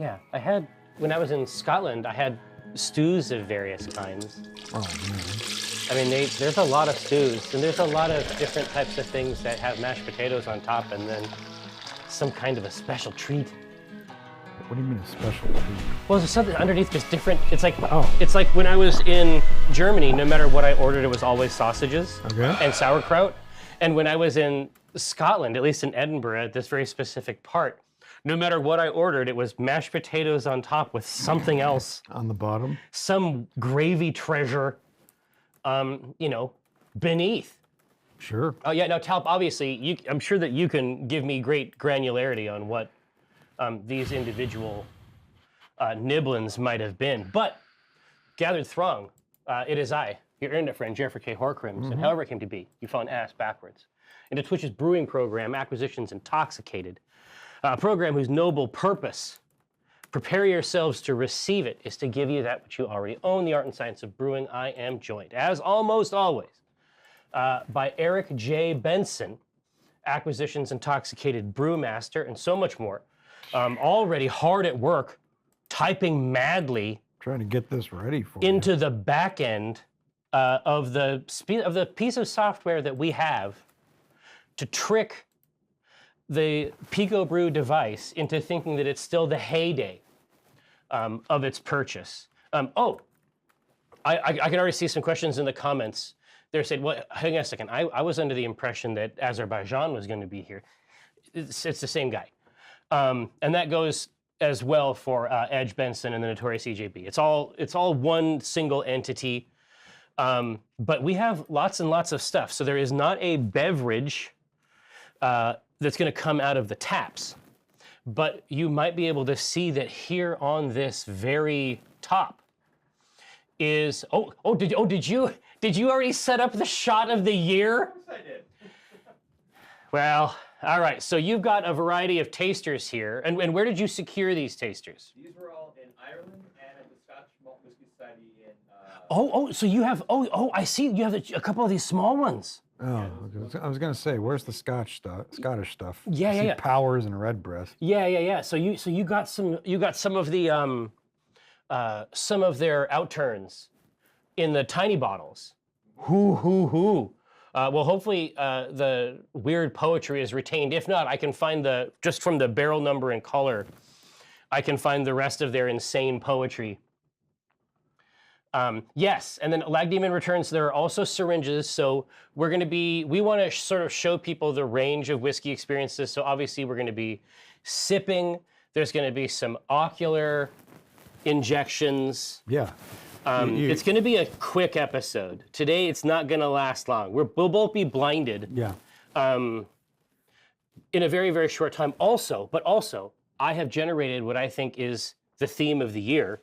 Yeah, when I was in Scotland, I had stews of various kinds. Oh, man. I mean, there's a lot of stews, and there's a lot of different types of things that have mashed potatoes on top, and then some kind of a special treat. What do you mean a special treat? Well, there's something underneath just different. It's like It's like when I was in Germany, no matter what I ordered, it was always sausages and sauerkraut. And when I was in Scotland, at least in Edinburgh, at this very specific part, no matter what I ordered, it was mashed potatoes on top with something else. On the bottom? Some gravy treasure, beneath. Sure. Oh yeah, now Talp, obviously, I'm sure that you can give me great granularity on what these individual nibblins might have been. But, gathered throng, it is I, your internet friend, Jeffrey K. Horcrims, and however it came to be, you fell an ass backwards into Twitch's brewing program, Acquisitions Intoxicated, a program whose noble purpose, prepare yourselves to receive it, is to give you that which you already own, the art and science of brewing. I am joined, as almost always, by Eric J. Benson, Acquisitions Intoxicated brewmaster, and so much more. Already hard at work, typing madly, trying to get this ready for into the back end of the piece of software that we have to trick the Pico Brew device into thinking that it's still the heyday of its purchase. I can already see some questions in the comments. They're saying, well, hang on a second. I was under the impression that Azerbaijan was going to be here. It's the same guy. And that goes as well for Edge Benson and the Notorious EJB. It's all one single entity, but we have lots and lots of stuff. So there is not a beverage that's going to come out of the taps, but you might be able to see that here on this very top is did you already set up the shot of the year? Of course I did. Well. All right, so you've got a variety of tasters here, and where did you secure these tasters? These were all in Ireland and at the Scotch Malt Whisky Society in... So you have, I see, you have a couple of these small ones. Oh, I was gonna say, where's the Scottish stuff? Yeah, I see yeah. Powers and Redbreast. Yeah. So you got some of the some of their outturns in the tiny bottles. Hoo. Well, hopefully the weird poetry is retained. If not, I can find just from the barrel number and color, I can find the rest of their insane poetry. Yes, and then Lag Demon returns. There are also syringes, so we want to sort of show people the range of whiskey experiences. So obviously we're going to be sipping. There's going to be some ocular injections. Yeah. It's going to be a quick episode. Today, it's not going to last long. We'll both be blinded. Yeah. In a very, very short time. Also, I have generated what I think is the theme of the year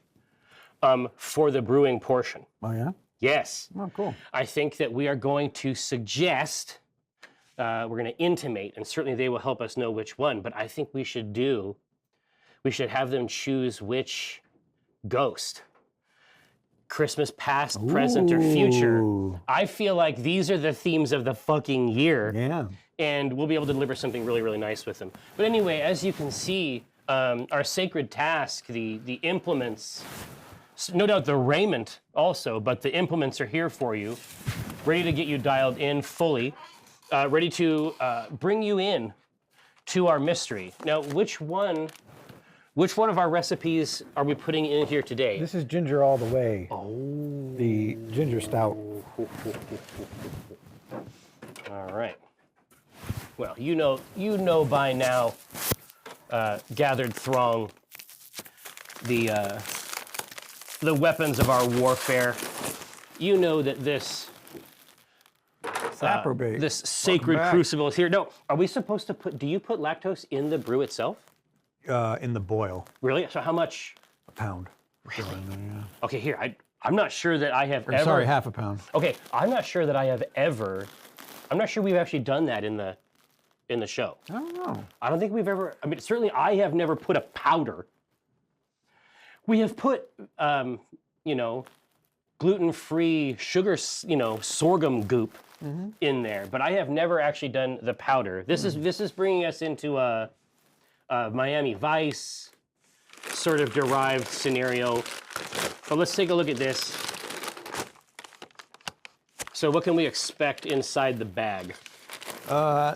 for the brewing portion. Oh, yeah? Yes. Oh, cool. I think that we are going to suggest, we're going to intimate, and certainly they will help us know which one, but I think we should have them choose which ghost. Christmas past, present, or future. I feel like these are the themes of the fucking year. Yeah. And we'll be able to deliver something really, really nice with them. But anyway, as you can see, our sacred task, the implements, no doubt the raiment also, but the implements are here for you, ready to get you dialed in fully, ready to bring you in to our mystery. Now, which one of our recipes are we putting in here today? This is ginger all the way. Oh. The ginger stout. All right. Well, you know by now, gathered throng, the weapons of our warfare. You know that this this sacred crucible is here. No, are we supposed to do you put lactose in the brew itself? In the boil. Really? So how much? A pound. Really? Yeah. Okay, here, I'm not sure that I have ever... Sorry, half a pound. Okay, I'm not sure that I have ever... I'm not sure we've actually done that in the show. I don't know. I don't think we've ever... I mean, certainly I have never put a powder. We have put, gluten-free sugar, sorghum goop in there, but I have never actually done the powder. This is bringing us into Miami Vice, sort of derived scenario. But let's take a look at this. So what can we expect inside the bag?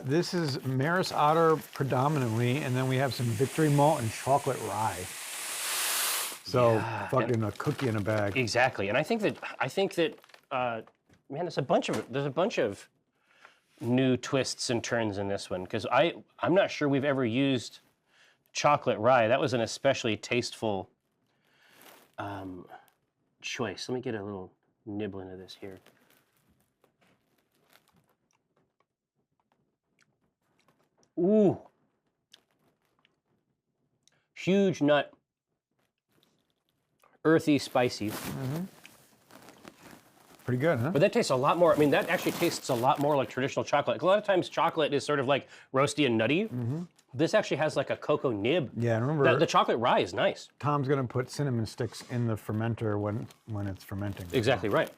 This is Maris Otter predominantly, and then we have some Victory Malt and chocolate rye. So fucking a cookie in a bag. Exactly, and I think that man, there's a bunch of new twists and turns in this one because I'm not sure we've ever used chocolate rye. That was an especially tasteful choice. Let me get a little nibble into this here. Ooh, huge nut, earthy, spicy. Pretty good, huh? But that tastes a lot more, I mean, that actually tastes a lot more like traditional chocolate. A lot of times chocolate is sort of like roasty and nutty. This actually has like a cocoa nib. Yeah, and remember, The chocolate rye is nice. Tom's gonna put cinnamon sticks in the fermenter when it's fermenting. Exactly right.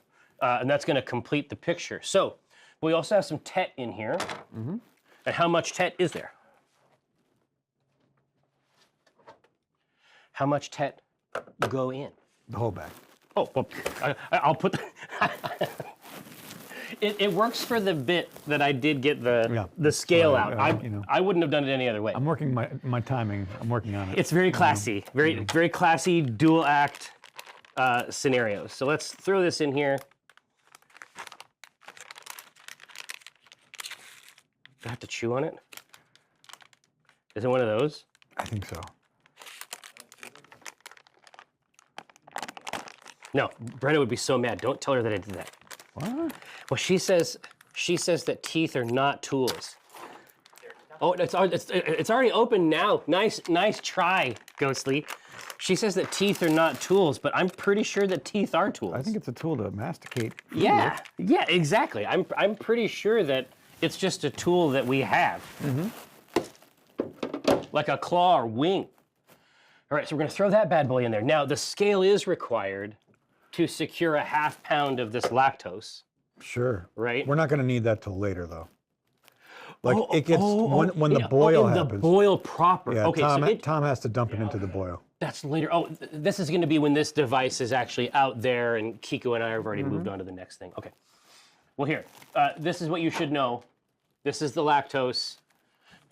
And that's gonna complete the picture. So, we also have some tet in here. And how much tet is there? How much tet go in? The whole bag. Oh, well, I'll put. It works for the bit that I did get the scale out. I wouldn't have done it any other way. I'm working my timing. I'm working on it. It's very classy, very classy dual act scenario. So let's throw this in here. Do I have to chew on it? Is it one of those? I think so. No, Brenda would be so mad. Don't tell her that I did that. What? Well, she says that teeth are not tools. Oh, it's already open now. Nice try, Ghostly. She says that teeth are not tools, but I'm pretty sure that teeth are tools. I think it's a tool to masticate food Yeah, with. yeah, exactly. I'm pretty sure that it's just a tool that we have. Like a claw or wing. All right, so we're gonna throw that bad boy in there. Now, the scale is required to secure a ½ pound of this lactose. Sure. Right? We're not gonna need that till later though. Like it gets when the boil happens. The boil proper. Yeah, Okay, Tom has to dump it into the boil. That's later. Oh, this is going to be when this device is actually out there, and Kiko and I have already moved on to the next thing. Okay. Well, here, this is what you should know. This is the lactose.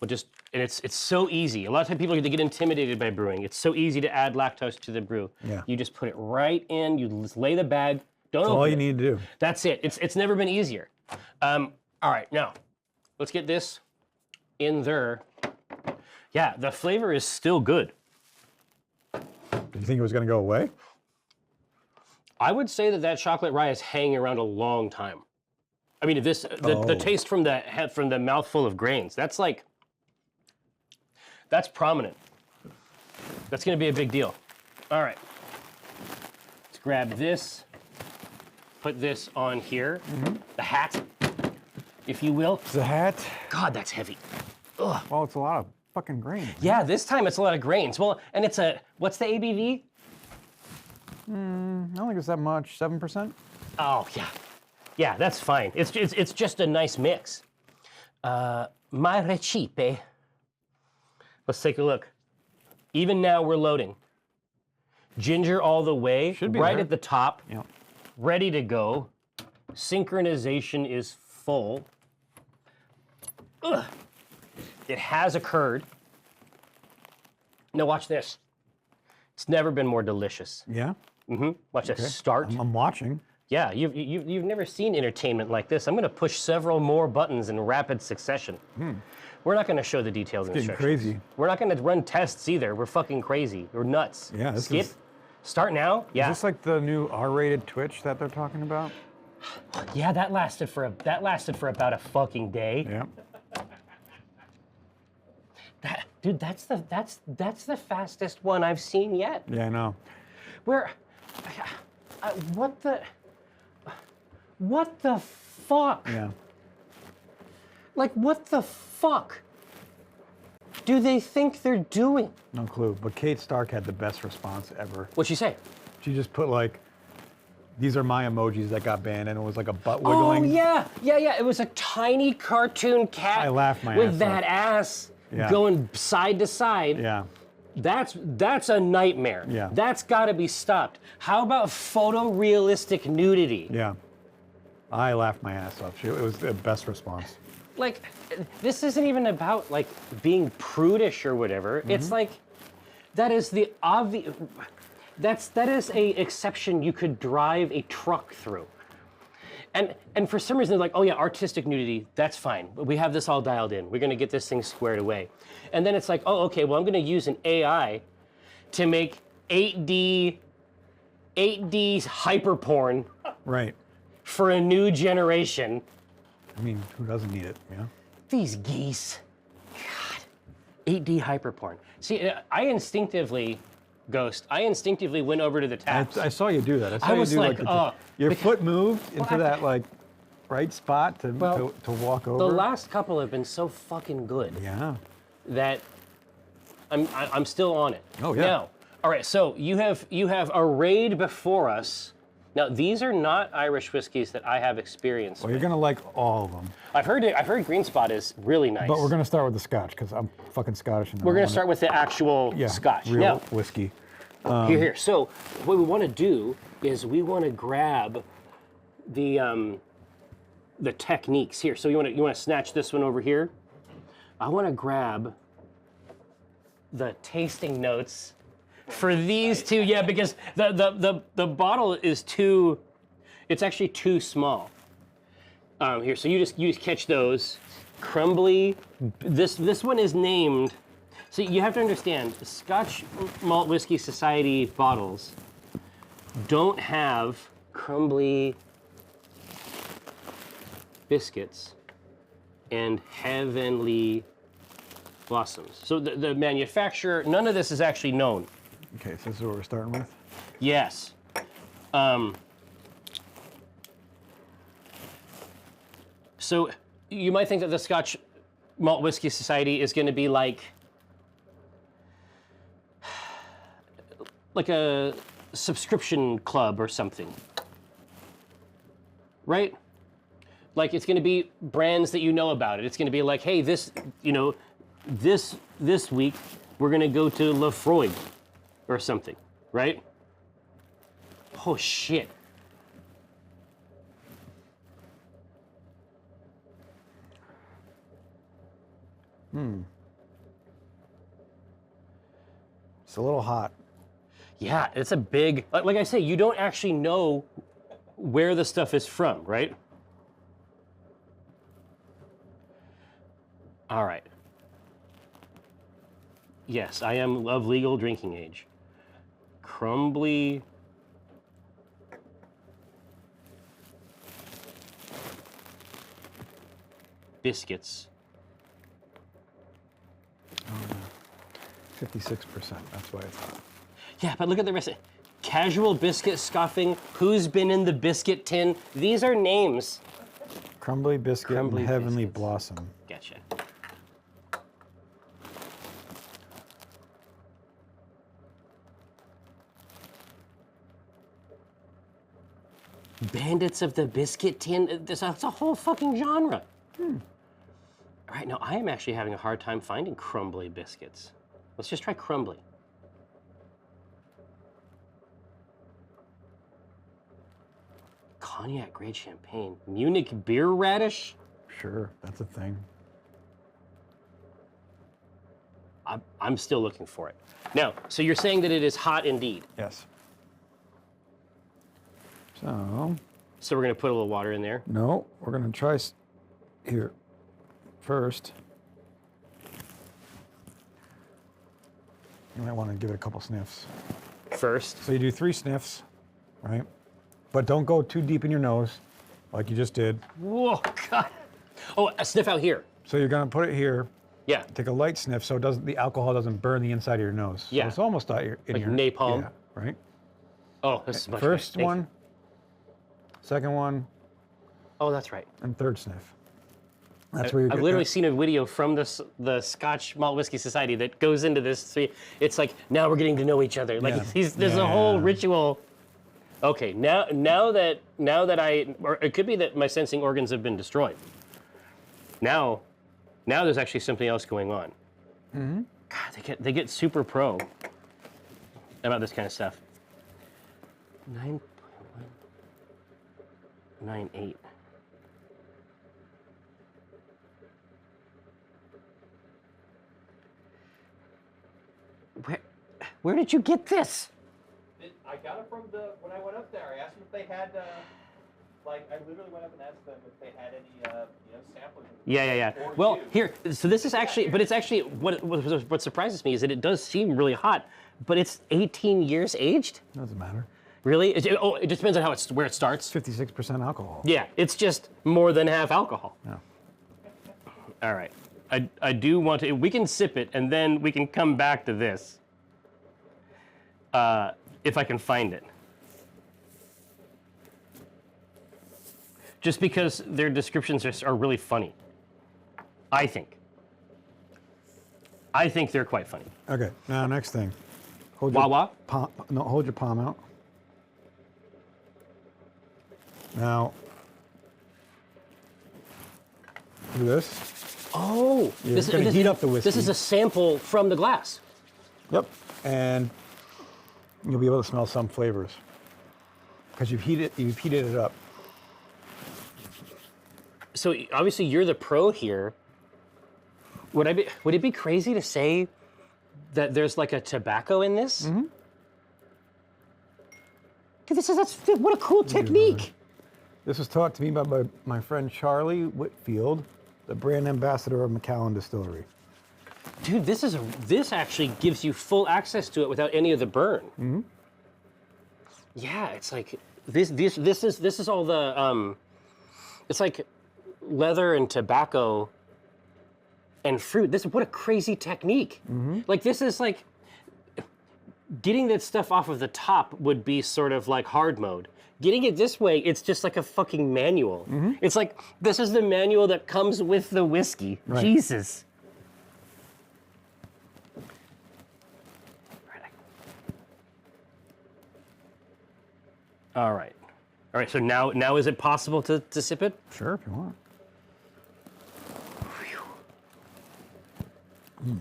And it's so easy. A lot of times people they get intimidated by brewing. It's so easy to add lactose to the brew. Yeah. You just put it right in. You just lay the bag. Don't That's open all you it. need to do. That's it. It's never been easier. All right, now let's get this in there. Yeah, the flavor is still good. Did you think it was gonna go away? I would say that chocolate rye is hanging around a long time. I mean, the taste from the mouthful of grains, that's prominent. That's gonna be a big deal. All right, let's grab this, put this on here, the hat, if you will. The hat. God, that's heavy. Ugh. Well, it's a lot of fucking grain. Yeah, this time it's a lot of grains. Well, and what's the ABV? I don't think it's that much. 7%. Oh yeah, yeah, that's fine. It's just a nice mix. My recipe. Let's take a look. Even now we're loading. Ginger all the way, Should be right there. at the top, Yep. ready to go. Synchronization is full. Ugh. It has occurred. Now watch this. It's never been more delicious. Yeah. Watch this. Start. I'm watching. Yeah, you've never seen entertainment like this. I'm going to push several more buttons in rapid succession. We're not going to show the detailed Getting instructions. crazy. We're not going to run tests either. We're fucking crazy. We're nuts. Yeah, this Skip. is- Start now. Yeah. Is this like the new R-rated Twitch that they're talking about? Yeah, that lasted for about a fucking day. Yeah. Dude, that's the fastest one I've seen yet. Yeah, I know. What the fuck? Yeah. Like, what the fuck do they think they're doing? No clue. But Kate Stark had the best response ever. What'd she say? She just put like, these are my emojis that got banned, and it was like a butt Oh, wiggling. yeah. It was a tiny cartoon cat I laughed my with ass that off. ass Yeah. going side to side. Yeah. That's a nightmare. Yeah. That's got to be stopped. How about photorealistic nudity? Yeah. I laughed my ass off. It was the best response. Like, this isn't even about like being prudish or whatever. It's like, that is the obvious. That is a exception you could drive a truck through. And for some reason, they're like, oh yeah, artistic nudity, that's fine. We have this all dialed in. We're gonna get this thing squared away. And then it's like, oh, okay, well, I'm gonna use an AI to make 8D hyperporn Right. for a new generation. I mean, who doesn't need it? Yeah. These geese. God. 8D hyperporn. See, I instinctively went over to the tabs. I saw you do that. I saw I you was do like, your foot moved into I- that like right spot to walk over. The last couple have been so fucking good Yeah. that I'm still on it. Oh, yeah. Now, all right. So you have arrayed before us. Now these are not Irish whiskeys that I have experience Well, with. you're gonna like all of them. I've heard Green Spot is really nice. But we're gonna start with the Scotch because I'm fucking Scottish. And We're gonna start with the actual Scotch. real Now, whiskey. here. So what we want to do is we want to grab the techniques here. So you want to snatch this one over here. I want to grab the tasting notes for these two. Yeah, because the bottle is too. It's actually too small. Here, so you just catch those. Crumbly. This one is named. So you have to understand, Scotch Malt Whiskey Society bottles don't have crumbly biscuits and heavenly blossoms. So the manufacturer, none of this is actually known. Okay, so this is what we're starting with. Yes. So you might think that the Scotch Malt Whiskey Society is going to be like a subscription club or something, right? Like it's going to be brands that you know about it. It's going to be like, hey, this week we're going to go to Lefroy or something, right? Oh shit. It's a little hot. Yeah, it's a big, like I say, you don't actually know where the stuff is from, right? All right. Yes, I am of legal drinking age. Crumbly. Biscuits. 56%. That's why it's hot. Yeah, but look at the rest. Casual biscuit scoffing. Who's been in the biscuit tin? These are names. Crumbly biscuit Crumbly and heavenly biscuits. blossom. Gotcha. Bandits of the biscuit tin. That's a whole fucking genre. All right, now I am actually having a hard time finding crumbly biscuits. Let's just try crumbly. Cognac grade champagne. Munich beer radish? Sure, that's a thing. I'm still looking for it. Now, so you're saying that it is hot indeed. Yes. So, So we're gonna put a little water in there. no, we're gonna try here first. You might want to give it a couple sniffs. First. So you do 3 sniffs, right? But don't go too deep in your nose, like you just did. Whoa, God. Oh, a sniff out here. So you're gonna put it here. Yeah. Take a light sniff so the alcohol doesn't burn the inside of your nose. Yeah. So it's almost out in Like your napalm? Yeah, right? Oh, this is much better. First Thank you. one, second one, Oh, that's right. and third sniff. That's where you're I've literally seen a video from the Scotch Malt Whiskey Society that goes into this. So it's like, now we're getting to know each other. Like Yeah. there's a whole Yeah. ritual. Okay, now that or it could be that my sensing organs have been destroyed. Now there's actually something else going on. God, they get super pro about this kind of stuff. 9.198. Where did you get this? I got it from when I went up there. I asked them if they had, like, I literally went up and asked them if they had any, samplers. Yeah. Or Well, two. here, so this is actually, but it's actually, what surprises me is that it does seem really hot, but it's 18 years aged? Doesn't matter. Really? It just depends on where it starts. 56% alcohol. Yeah, it's just more than half alcohol. Yeah. All right. I do want to, we can sip it and then we can come back to this. If I can find it. Just because their descriptions are really funny. I think. I think they're quite funny. Okay, now next thing. Hold Wawa? Hold your palm out. Now, do this. Oh, You're gonna heat up the whiskey. This is a sample from the glass. Yep, and you'll be able to smell some flavors because you've heated it up. So obviously you're the pro here. Would it be crazy to say that there's like a tobacco in this? Mm-hmm. What a cool technique. This was taught to me by my friend Charlie Whitfield, the brand ambassador of Macallan Distillery. Dude, this actually gives you full access to it without any of the burn. Mm-hmm. Yeah, it's like this is all the it's like leather and tobacco and fruit. What a crazy technique. Mm-hmm. Like this is like getting that stuff off of the top would be sort of like hard mode. Getting it this way, it's just like a fucking manual. Mm-hmm. It's like this is the manual that comes with the whiskey. Right. Jesus. All right. So now is it possible to sip it? Sure, if you want. Mm.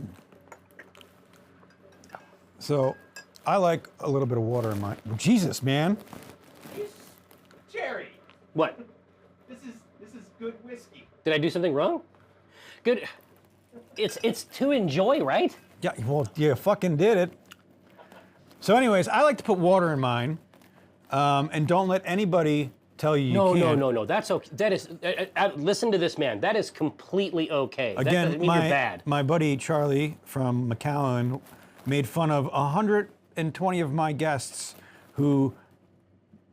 So, I like a little bit of water in my. Jesus, man. Jerry, What? this is good whiskey. Did I do something wrong? Good. It's to enjoy, right? Yeah, well, you fucking did it. So, anyways, I like to put water in mine, and don't let anybody tell you you can't. No. That's okay. That is. Listen to this man. That is completely okay. That Again, doesn't mean you're bad. my buddy Charlie from Macallan made fun of 120 of my guests who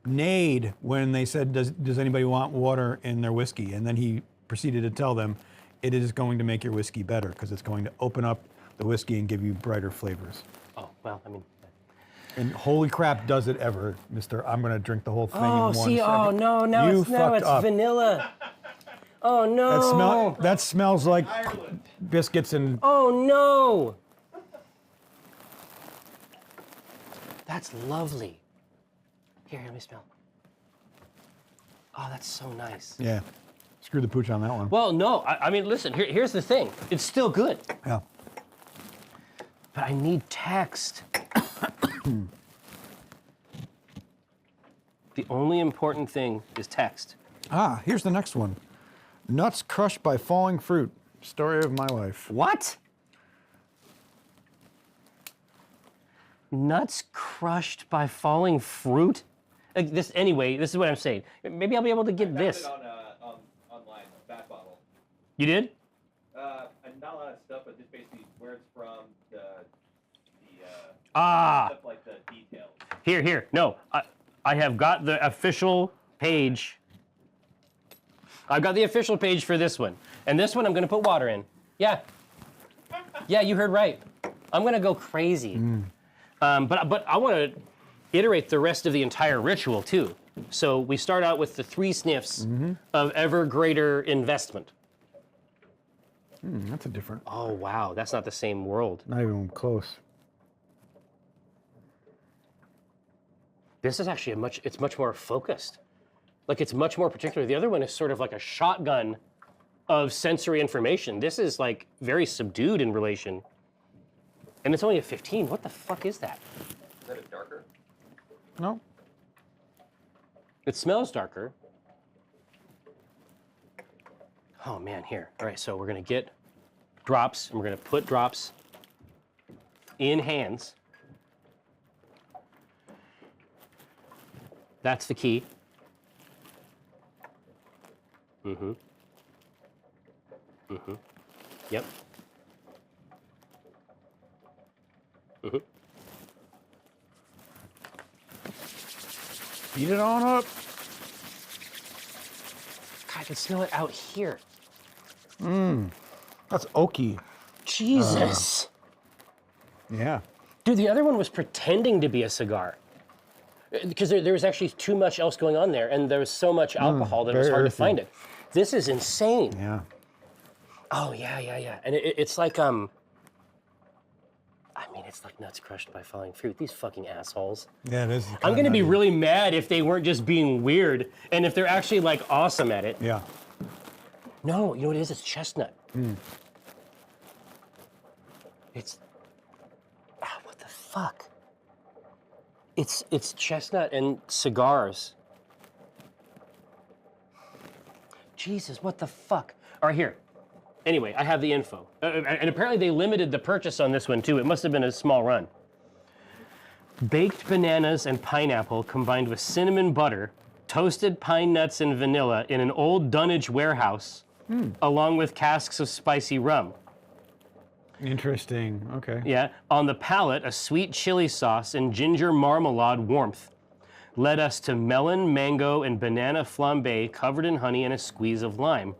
neighed when they said, does anybody want water in their whiskey? And then he proceeded to tell them, it is going to make your whiskey better because it's going to open up the whiskey and give you brighter flavors. Oh well, I mean. And holy crap, does it ever, Mister? I'm going to drink the whole thing in one second. Oh no, now You it's fucked up. vanilla. Oh no. That smells like Ireland. biscuits and. Oh no. That's lovely. Here, let me smell. Oh, that's so nice. Yeah, screw the pooch on that one. Well, no, I mean, listen, here's the thing. It's still good, Yeah. but I need text. The only important thing is text. Ah, here's the next one. Nuts crushed by falling fruit. Story of my life. What? Nuts crushed by falling fruit? Anyway, this is what I'm saying. Maybe I'll be able to get this. I found it online, Bat Bottle. You did? Not a lot of stuff, but just basically where it's from, the stuff like the details. Here. No, I have got the official page. I've got the official page for this one. And this one I'm going to put water in. Yeah. Yeah, you heard right. I'm going to go crazy. But I want to iterate the rest of the entire ritual too. So we start out with the 3 sniffs of ever greater investment. That's a different. Oh wow, that's not the same world. Not even close. This is actually it's much more focused. Like it's much more particular. The other one is sort of like a shotgun of sensory information. This is like very subdued in relation. And it's only a 15. What the fuck is that? Is that a darker? No. It smells darker. Oh man, here. All right, so we're gonna get drops, and we're gonna put drops in hands. That's the key. Mm-hmm. Mm-hmm. Yep. Mm-hmm. Beat it on up. God, I can smell it out here. That's oaky. Jesus. Yeah. Dude, the other one was pretending to be a cigar. Because there was actually too much else going on there, and there was so much alcohol that it was very hard to earthy. find it. This is insane. Yeah. Oh, yeah. And it's like, I mean, it's like nuts crushed by falling fruit. These fucking assholes. Yeah, it is. I'm gonna be really mad if they weren't just being weird, and if they're actually like awesome at it. Yeah. No, you know what it is? It's chestnut. It's, what the fuck? It's chestnut and cigars. Jesus, what the fuck? All right, here. Anyway, I have the info. And apparently they limited the purchase on this one too. It must have been a small run. Baked bananas and pineapple combined with cinnamon butter, toasted pine nuts and vanilla in an old dunnage warehouse, along with casks of spicy rum. Interesting. Okay. Yeah, on the palate, a sweet chili sauce and ginger marmalade warmth led us to melon, mango, and banana flambe covered in honey and a squeeze of lime.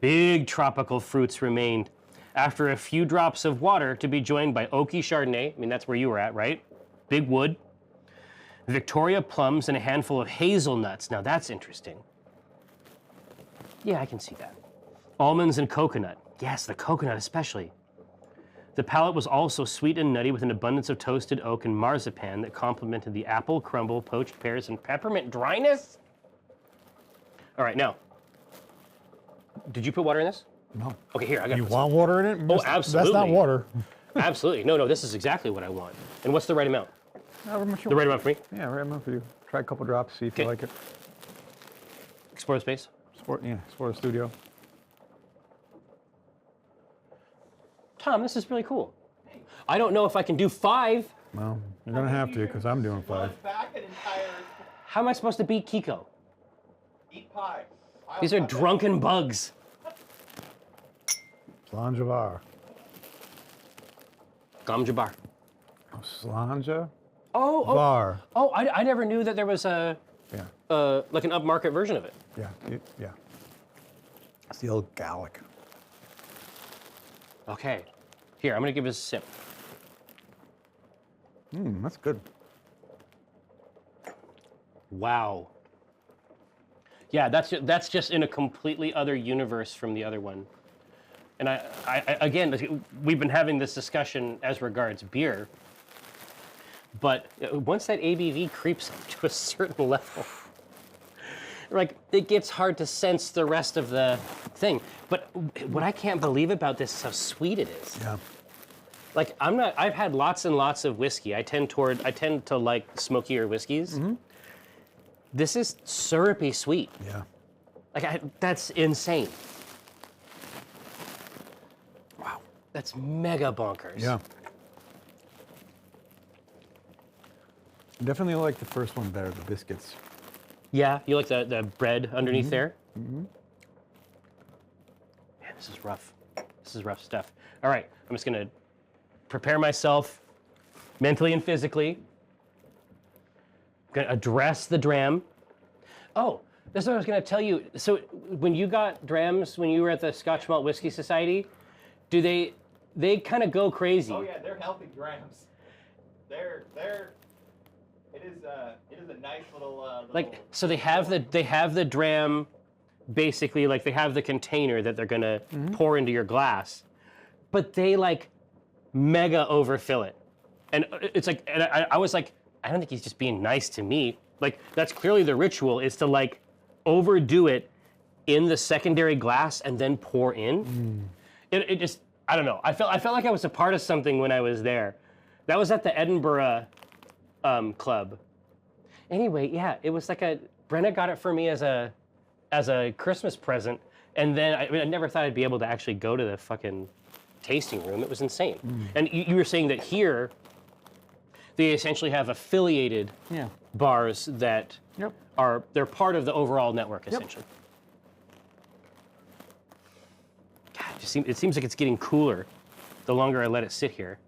Big tropical fruits remained. After a few drops of water to be joined by oaky Chardonnay, I mean, that's where you were at, right? Big wood, Victoria plums, and a handful of hazelnuts. Now that's interesting. Yeah, I can see that. Almonds and coconut. Yes, the coconut especially. The palate was also sweet and nutty with an abundance of toasted oak and marzipan that complemented the apple, crumble, poached pears, and peppermint dryness. All right, now, did you put water in this? No. Okay, here, I got You want water in it? Oh, absolutely. That's not water. Absolutely. No, this is exactly what I want. And what's the right amount? The right amount for me? Yeah, right amount for you. Try a couple drops, see if you like it. Explore the space. Sport the studio. Tom, this is really cool. I don't know if I can do 5. Well, you're gonna have to, because I'm doing 5. Back an entire How am I supposed to beat Kiko? eat pie. These are drunken bugs. Slanjavar. Gamjabar. Slanja? Oh, Var. I never knew that there was a Yeah. like an upmarket version of it. Yeah. Yeah. It's the old Gallic. Okay. Here, I'm gonna give this a sip. That's good. Wow. Yeah, that's just in a completely other universe from the other one. And I again, we've been having this discussion as regards beer, but once that ABV creeps up to a certain level, like it gets hard to sense the rest of the thing. But what I can't believe about this is how sweet it is. Yeah. Like I've had lots and lots of whiskey. I tend to like smokier whiskeys. This is syrupy sweet. Yeah. Like that's insane. Wow, that's mega bonkers. Yeah. Definitely like the first one better, the biscuits. Yeah, you like the bread underneath there? Man, this is rough. This is rough stuff. All right, I'm just gonna prepare myself mentally and physically. I'm gonna address the dram. Oh, this is what I was gonna tell you. So when you got drams, when you were at the Scotch Malt Whiskey Society, do they kind of go crazy? Oh yeah, they're healthy grams. It is a nice little. Like, so they have the dram, basically, like they have the container that they're gonna pour into your glass, but they like mega overfill it, and it's like, and I was like, I don't think he's just being nice to me. Like that's clearly the ritual is to like overdo it in the secondary glass and then pour in. It just I don't know. I felt like I was a part of something when I was there. That was at the Edinburgh club. Anyway, yeah, it was like Brenna got it for me as a Christmas present, and then I never thought I'd be able to actually go to the fucking tasting room. It was insane. And you were saying that here, they essentially have affiliated bars that they're part of the overall network, essentially. God, it seems like it's getting cooler the longer I let it sit here.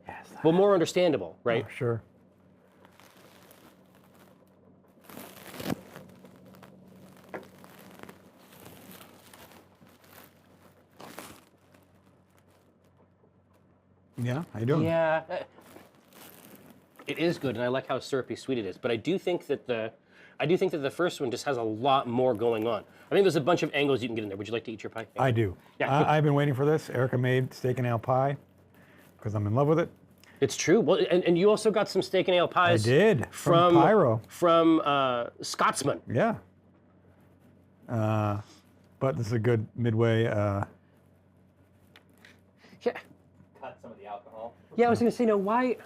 Yes. Well, more understandable, right? Oh, sure. Yeah, how you doing? Yeah, it is good, and I like how syrupy sweet it is. But I do think that the first one just has a lot more going on. I think there's a bunch of angles you can get in there. Would you like to eat your pie? I do. Yeah. I've been waiting for this. Erica made steak and ale pie because I'm in love with it. It's true. Well, and you also got some steak and ale pies. I did from Pyro. From Scotsman. Yeah. But this is a good midway. Yeah. Cut some of the alcohol. Yeah, I was gonna say, no. Why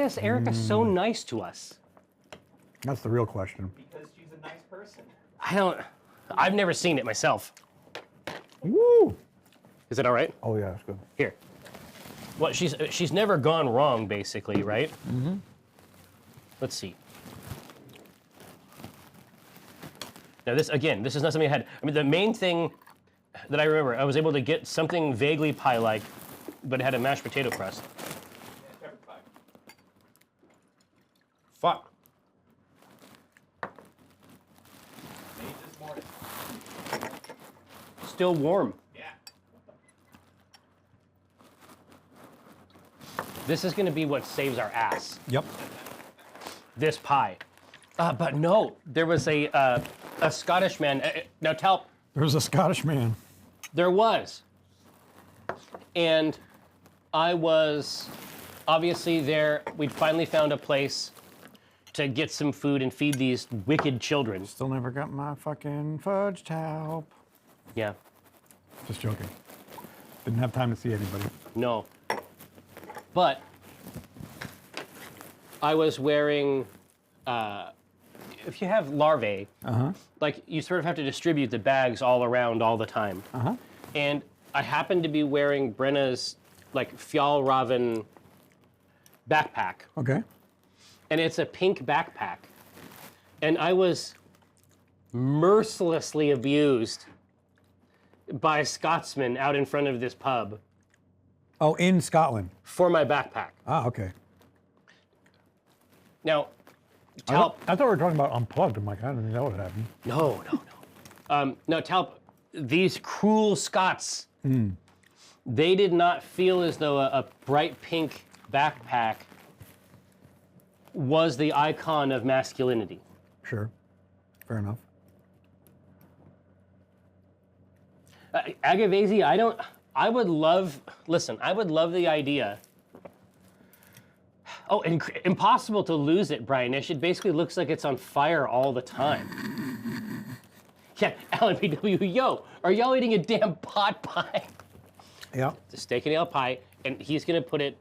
is Erica so nice to us? That's the real question. Because she's a nice person. I've never seen it myself. Woo! Is it all right? Oh yeah, it's good. Here. Well, she's never gone wrong, basically, right? Mm-hmm. Let's see. Now this is not something I had. I mean, the main thing that I remember, I was able to get something vaguely pie-like, but it had a mashed potato crust. Yeah, pepper pie. Fuck. Made this morning. Still warm. Yeah. This is gonna be what saves our ass. Yep. This pie. But no, there was a Scottish man. Now, Talp, There's a Scottish man. there was. And I was obviously there. We'd finally found a place to get some food and feed these wicked children. Still never got my fucking fudge towel. Yeah, Just joking. Didn't have time to see anybody. no. But I was wearing, if you have larvae, like you sort of have to distribute the bags all around all the time. And I happened to be wearing Brenna's like Fjallraven backpack. Okay. And it's a pink backpack. And I was mercilessly abused by Scotsmen out in front of this pub Oh, in Scotland. for my backpack. Ah, okay. Now, I Talp, thought we were talking about unplugged. I'm like, I don't think that would happen. no. No, Talp, these cruel Scots, they did not feel as though a bright pink backpack was the icon of masculinity. Sure. Fair enough. Agavesi, I would love the idea. Oh, and impossible to lose it, Brianish. It basically looks like it's on fire all the time. Yeah, Alan PW, yo, are y'all eating a damn pot pie? Yeah. It's a steak and ale pie, and he's gonna put it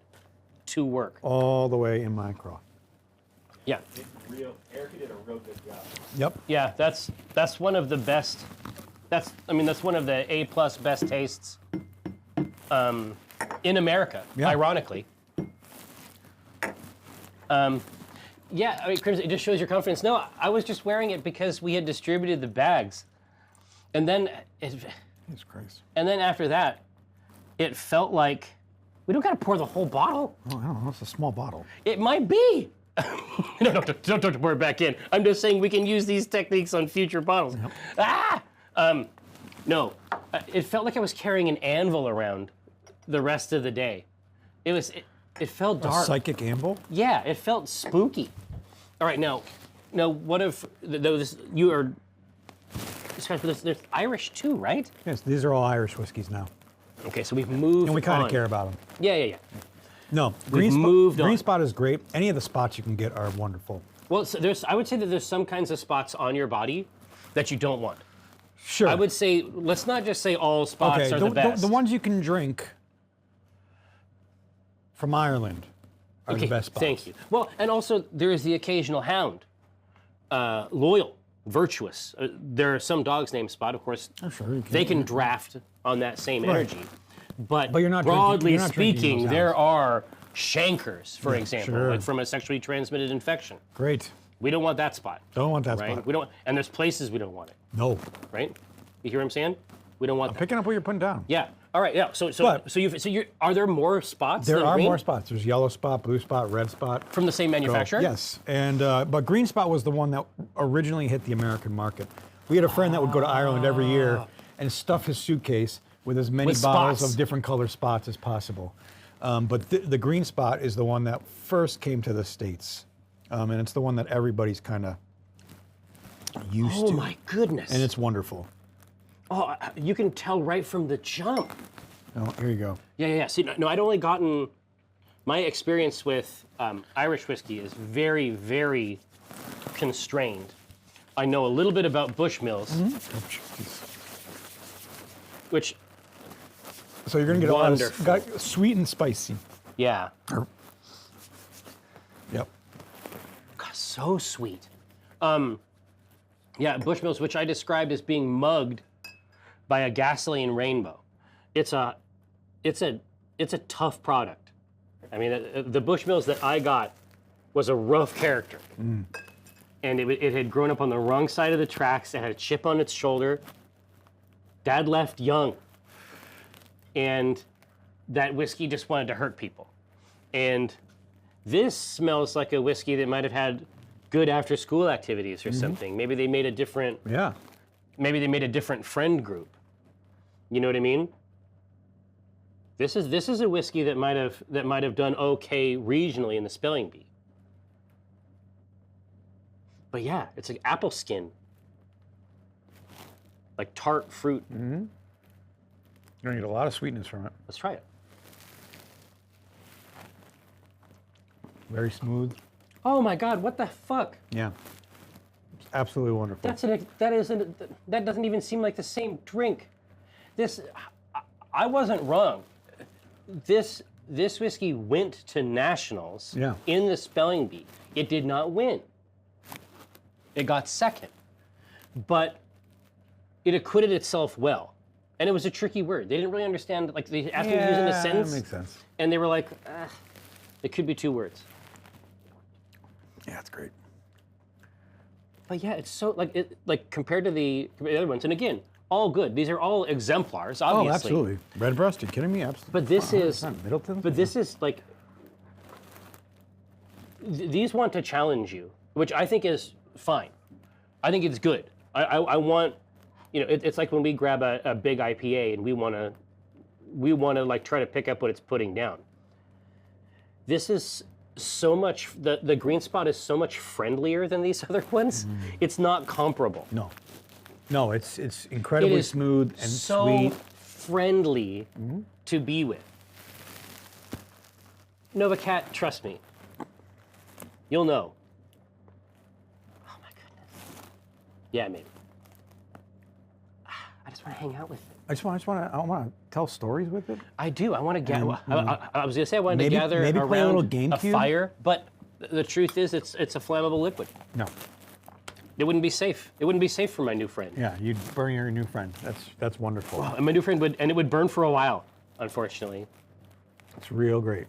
to work. All the way in my craw. Yeah, Erica did a real good job. Yep. yeah, that's one of the best. That's one of the A+ best tastes in America. Yeah. Ironically. Yeah, I mean, Crimson, it just shows your confidence. No, I was just wearing it because we had distributed the bags, and then Jesus Christ. and then after that, it felt like we don't got to pour the whole bottle. Oh, I don't know. It's a small bottle. It might be. No, don't pour it back in. I'm just saying we can use these techniques on future bottles. Yep. Ah! No, it felt like I was carrying an anvil around the rest of the day. It felt A dark. psychic amble? Yeah, it felt spooky. All right, now, what if you are? There's Irish too, right? Yes, these are all Irish whiskeys now. Okay, so we've moved. And we kind on. of care about them. Yeah. No, We've moved on. Green Spot is great. Any of the spots you can get are wonderful. Well, so I would say that there's some kinds of spots on your body that you don't want. Sure. I would say, let's not just say all spots are the best. The ones you can drink from Ireland are the best spots. Thank you. Well, and also there is the occasional hound. Loyal, virtuous. There are some dogs named Spot, of course. Oh, sure. They can draft on that same energy. But you're not broadly drinking, you're not drinking speaking, those there are chancres, for example, sure. like from a sexually transmitted infection. Great. We don't want that spot. Don't want that right? spot. We don't. And there's places we don't want it. No. Right? You hear what I'm saying? We don't want that. Picking up what you're putting down. Yeah. All right. Yeah. So you're. Are there more spots? There than are green? more spots. There's yellow spot, blue spot, red spot. From the same manufacturer? Yes, and but green spot was the one that originally hit the American market. We had a friend that would go to Ireland every year and stuff his suitcase with as many bottles spots. of different color spots as possible. But the green spot is the one that first came to the States, and it's the one that everybody's kind of used to. Oh my goodness. And it's wonderful. Oh, you can tell right from the jump. Oh, here you go. Yeah. See, no, I'd only gotten my experience with Irish whiskey is very, very constrained. I know a little bit about Bushmills, which So you're gonna get a lot of Wonderful. got sweet and spicy. yeah, Yep. God, so sweet. Yeah, Bushmills, which I described as being mugged by a gasoline rainbow. It's a tough product. I mean, the Bushmills that I got was a rough character. And it had grown up on the wrong side of the tracks. It had a chip on its shoulder. Dad left young. And that whiskey just wanted to hurt people. And this smells like a whiskey that might have had good after-school activities or something. Maybe they made a different Yeah. maybe they made a different friend group. You know what I mean? This is a whiskey that might have done okay regionally in the spelling bee. But yeah, it's like apple skin. Like tart fruit. You're gonna get a lot of sweetness from it. Let's try it. Very smooth. Oh my God, what the fuck? Yeah. It's absolutely wonderful. That doesn't even seem like the same drink. I wasn't wrong. This whiskey went to nationals in the spelling bee. It did not win. It got second, but it acquitted itself well. And it was a tricky word. They didn't really understand, like they asked me to use it in a sentence. That makes sense. And they were like, it could be two words. Yeah, it's great. But yeah, it's so like compared to the other ones, and again, all good. These are all exemplars, obviously. Oh, absolutely. Redbreast, you kidding me? Absolutely. But this is Middleton. But this is like these want to challenge you, which I think is fine. I think it's good. I want, it's like when we grab a big IPA and we want to like try to pick up what it's putting down. This is so much, the green spot is so much friendlier than these other ones. It's not comparable. No, it's incredibly smooth and so sweet. Friendly to be with. Nova Cat, trust me. You'll know. Oh my goodness. Yeah, maybe. I just want to hang out with it. I want to tell stories with it. I do. I want to gather. I was gonna say I wanted to gather maybe play a little around a GameCube? fire, but the truth is, it's a flammable liquid. No. It wouldn't be safe. It wouldn't be safe for my new friend. Yeah, you'd burn your new friend. That's wonderful. And my new friend it would burn for a while, unfortunately. It's real great.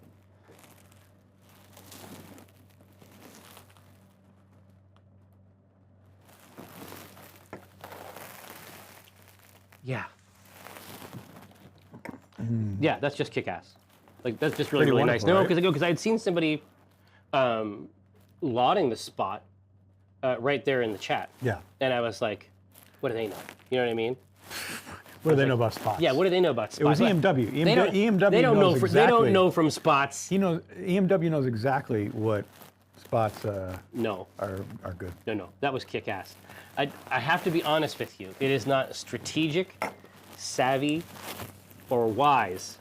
Yeah. Yeah, that's just kick-ass. Like that's just really, Pretty really nice. wonderful, No, right? because I had seen somebody lauding the spot right there in the chat. Yeah. And I was like, what do they know? You know what I mean? What do they know about spots? Yeah, what do they know about spots? It was EMW. EMW They don't knows know. exactly. They don't know from spots. EMW knows exactly what spots No, are good. no, that was kick-ass. I have to be honest with you. It is not strategic, savvy, or wise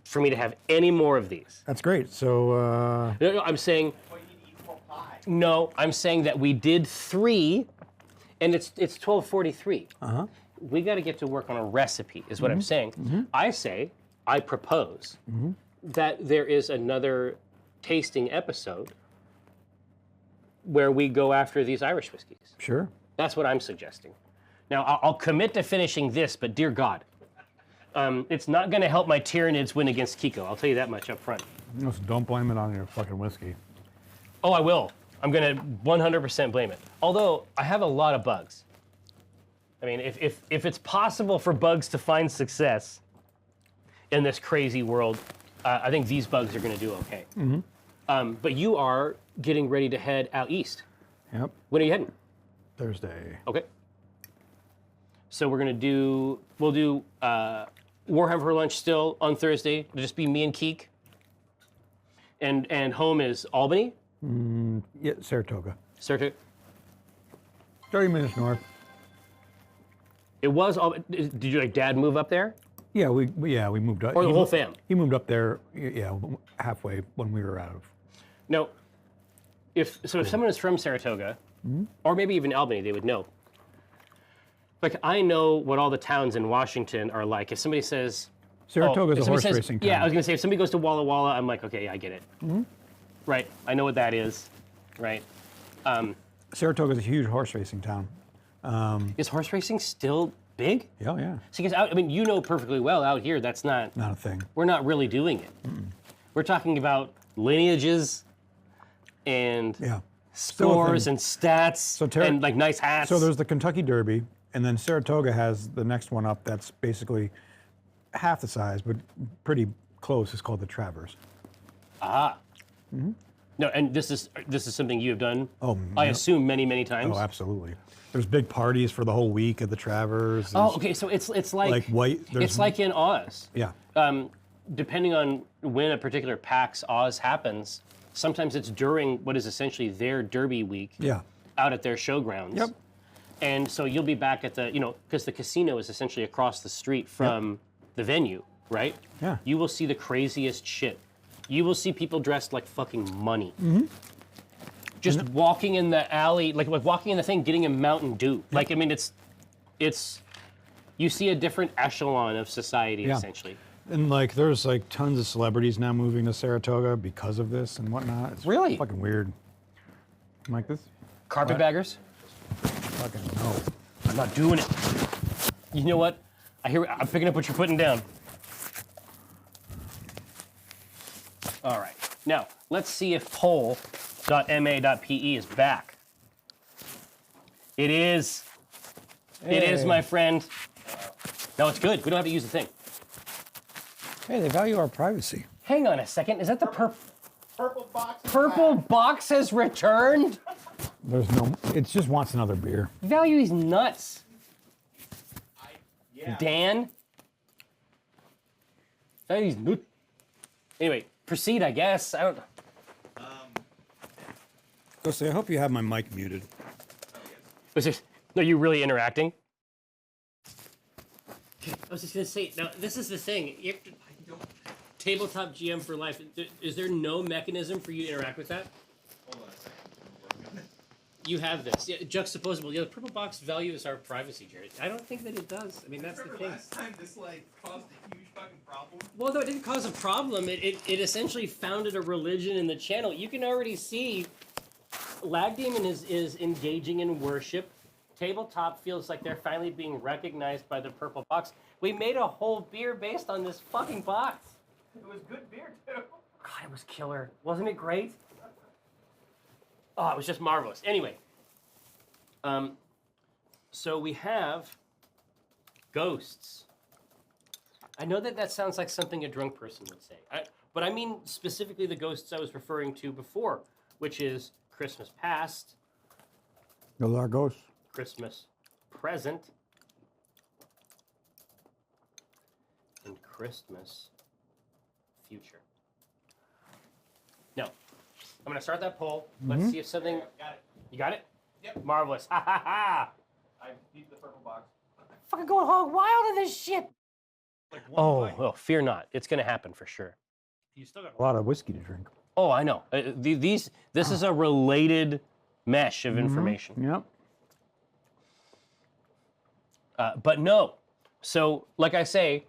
for me to have any more of these. That's great. So No, I'm saying. Well, you need to eat more pie. No, I'm saying that we did 3, And it's 12:43. Uh-huh. We got to get to work on a recipe, is what I'm saying. I propose that there is another tasting episode where we go after these Irish whiskeys. Sure. That's what I'm suggesting. Now, I'll commit to finishing this, but dear God, it's not going to help my Tyranids win against Kiko. I'll tell you that much up front. Just don't blame it on your fucking whiskey. Oh, I will. I'm going to 100% blame it. Although, I have a lot of bugs. I mean, if it's possible for bugs to find success in this crazy world, I think these bugs are going to do okay. But you are getting ready to head out east. Yep. When are you heading? Thursday. Okay. So we'll do Warhammer for lunch still on Thursday. It'll just be me and Keek. And home is Albany? Yeah, Saratoga. Saratoga? 30 minutes north. It was Albany. Did your dad move up there? Yeah, we moved up. Or the whole fam? He moved up there, halfway when we were out of. No. If someone is from Saratoga, or maybe even Albany, they would know. Like, I know what all the towns in Washington are like. If somebody says... Saratoga's if a somebody horse racing town. Yeah, I was going to say, if somebody goes to Walla Walla, I'm like, okay, I get it. Right, I know what that is, right? Saratoga's a huge horse racing town. Is horse racing still big? Yeah, yeah. So, because I mean, you know perfectly well, out here, that's not a thing. We're not really doing it. We're talking about lineages and scores and stats and like nice hats. So there's the Kentucky Derby, and then Saratoga has the next one up that's basically half the size, but pretty close. It's called the Travers. No, and this is something you have done. Oh, I assume many times. Oh, absolutely. There's big parties for the whole week at the Travers. Oh, okay. So it's like white. It's like in Oz. Yeah. Depending on when a particular PAX Oz happens, sometimes it's during what is essentially their Derby week. Yeah. Out at their showgrounds. Yep. And so you'll be back at the, because the casino is essentially across the street from the venue, right? Yeah. You will see the craziest shit. You will see people dressed like fucking money. Just walking in the alley, like walking in the thing, getting a Mountain Dew. Like, I mean, it's, you see a different echelon of society, essentially. And there's tons of celebrities now moving to Saratoga because of this and whatnot. It's really fucking weird. Like this? Carpetbaggers? Fucking no. I'm not doing it. You know what? I'm picking up what you're putting down. All right. Now, let's see if poll.ma.pe is back. It is. Hey. It is, my friend. No, it's good. We don't have to use the thing. Hey, they value our privacy. Hang on a second. Is that the purple box? Purple box has returned? There's no. It just wants another beer. Value is nuts. Yeah. Dan? Value's nuts. Anyway, proceed, I guess. I don't. Ghosty, I hope you have my mic muted. Are you really interacting? I was just gonna say. Now, this is the thing. You have to, tabletop GM for life. Is there no mechanism for you to interact with that? Hold on a second. You have this. Yeah, juxtaposable. Yeah, the purple box values our privacy, Jared. I don't think that it does. I mean, that's the thing. Last time this caused a huge fucking problem. Well, no, it didn't cause a problem. It essentially founded a religion in the channel. You can already see Lag Demon is engaging in worship. Tabletop feels like they're finally being recognized by the purple box. We made a whole beer based on this fucking box. It was good beer too. God, it was killer. Wasn't it great? Oh, it was just marvelous. Anyway, so we have ghosts. I know that sounds like something a drunk person would say, but I mean specifically the ghosts I was referring to before, which is Christmas past, Those are ghosts. Christmas present, and Christmas future. Now, I'm going to start that poll. Let's see if something... Got it. You got it? Yep. Marvelous. Ha ha ha! I beat the purple box. Fucking going hog wild in this shit! Well, fear not. It's going to happen for sure. You still got A lot of whiskey to drink. Oh, I know. This is a related mesh of information. Yep. But no. So, like I say,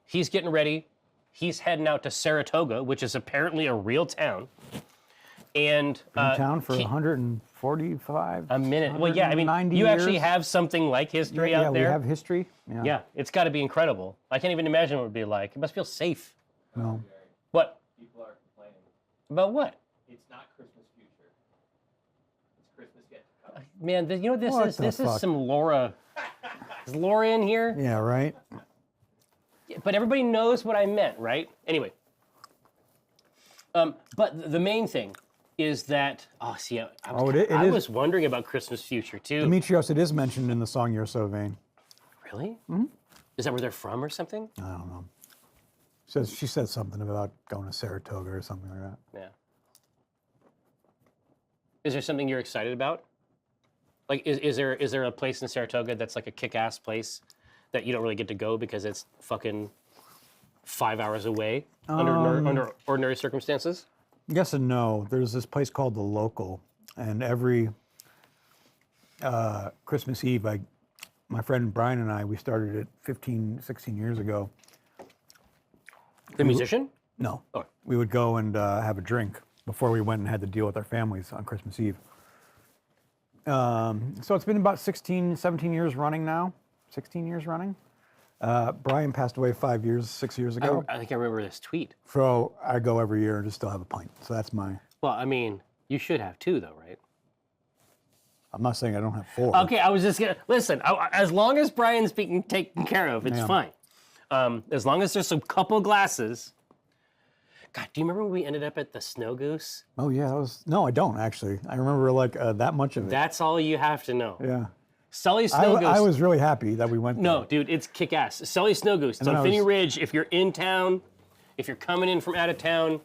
he's getting ready. He's heading out to Saratoga, which is apparently a real town. And In town for 145. a minute. Well, yeah, I mean, 190 you actually years. have something like history Yeah, out there. we have history. Yeah. Yeah, it's got to be incredible. I can't even imagine what it would be like. It must feel safe. No. What? People are complaining. About what? It's not Christmas future. It's Christmas yet to come. Man, you know what this What is? the This is fuck? some Laura. Is Laura in here? Yeah, right. But everybody knows what I meant, right? Anyway. But the main thing is that, I was wondering about Christmas future too. Demetrios, it is mentioned in the song You're So Vain. Really? Mm-hmm. Is that where they're from or something? I don't know. She said something about going to Saratoga or something like that. Yeah. Is there something you're excited about? Like, is there a place in Saratoga that's like a kick-ass place that you don't really get to go because it's fucking 5 hours away under ordinary circumstances? Yes and no. There's this place called The Local, and every Christmas Eve, my friend Brian and I, we started it 15, 16 years ago. The musician? No. Oh. We would go and have a drink before we went and had to deal with our families on Christmas Eve. So it's been about 16, 17 years running now. 16 years running. Brian passed away 6 years ago. I think I remember this tweet. So I go every year and just still have a pint. So that's my... Well, I mean, you should have two though, right? I'm not saying I don't have 4. Okay, I was just gonna listen. As long as Brian's being taken care of, it's Yeah. fine. As long as there's a couple glasses. God, do you remember when we ended up at the Snow Goose? Oh yeah, that was... No, I don't actually. I remember like that much of it. That's all you have to know. Yeah. Sully Snow Goose. I was really happy that we went there. No, dude, it's kick-ass. Sully Snow Goose. It's then on I Finney was- Ridge. If you're in town, if you're coming in from out of town,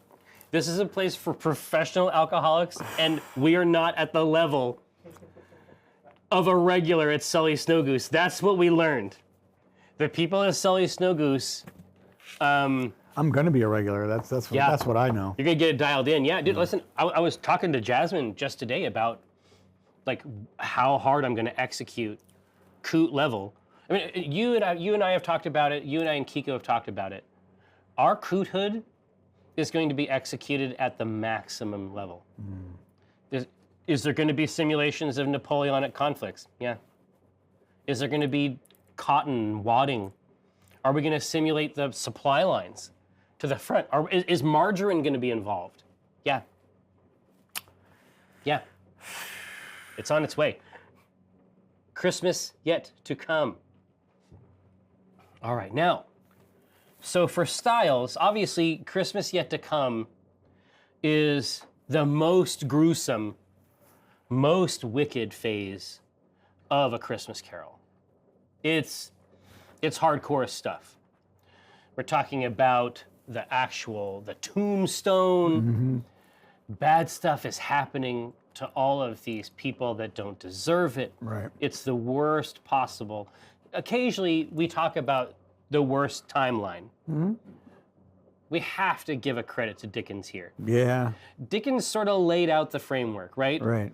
this is a place for professional alcoholics, and we are not at the level of a regular at Sully Snow Goose. That's what we learned. The people at Sully Snow Goose, I'm gonna be a regular. That's Yeah. that's what I know. you're gonna get it dialed in. Yeah, dude, listen, I was talking to Jasmine just today about like how hard I'm gonna execute coot level. I mean, you and I have talked about it. You and I and Kiko have talked about it. Our coothood is going to be executed at the maximum level. Is there going to be simulations of Napoleonic conflicts? Yeah. Is there going to be cotton wadding? Are we going to simulate the supply lines to the front? Is margarine going to be involved? Yeah. Yeah. It's on its way. Christmas yet to come. All right, now, so for styles, obviously Christmas yet to come is the most gruesome, most wicked phase of A Christmas Carol. It's hardcore stuff. We're talking about the tombstone. Bad stuff is happening to all of these people that don't deserve it. Right. It's the worst possible. Occasionally, we talk about the worst timeline. We have to give a credit to Dickens here. Yeah. Dickens sort of laid out the framework, right? Right.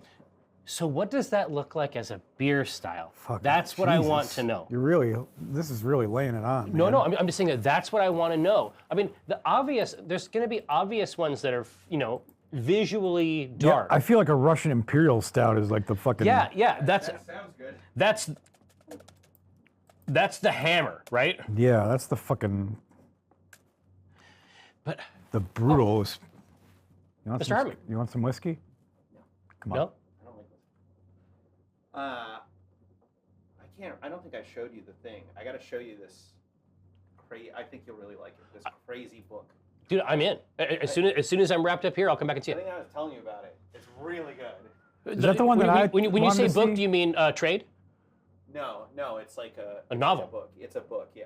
So what does that look like as a beer style? Fucking That's what I Jesus. want to know. This is really laying it on. No, man. I'm just saying that's what I want to know. I mean, there's going to be obvious ones that are, visually Yeah, dark. I feel like a Russian Imperial Stout is like the fucking... Yeah, That sounds good. that's the hammer, right? Yeah, that's the fucking... But The brutal is... You want Mr. some, Hartman. You want some whiskey? Come on. no, I don't like this. I don't think I showed you the thing. I got to show you this. I think you'll really like it. This crazy book. dude, I'm in. As soon as I'm wrapped up here, I'll come back and see I it. think I was telling you about it. It's really good. Is that the one that I when you wanted say to book, see? do you mean trade? No, it's like A novel. It's a book. It's a book. Yeah.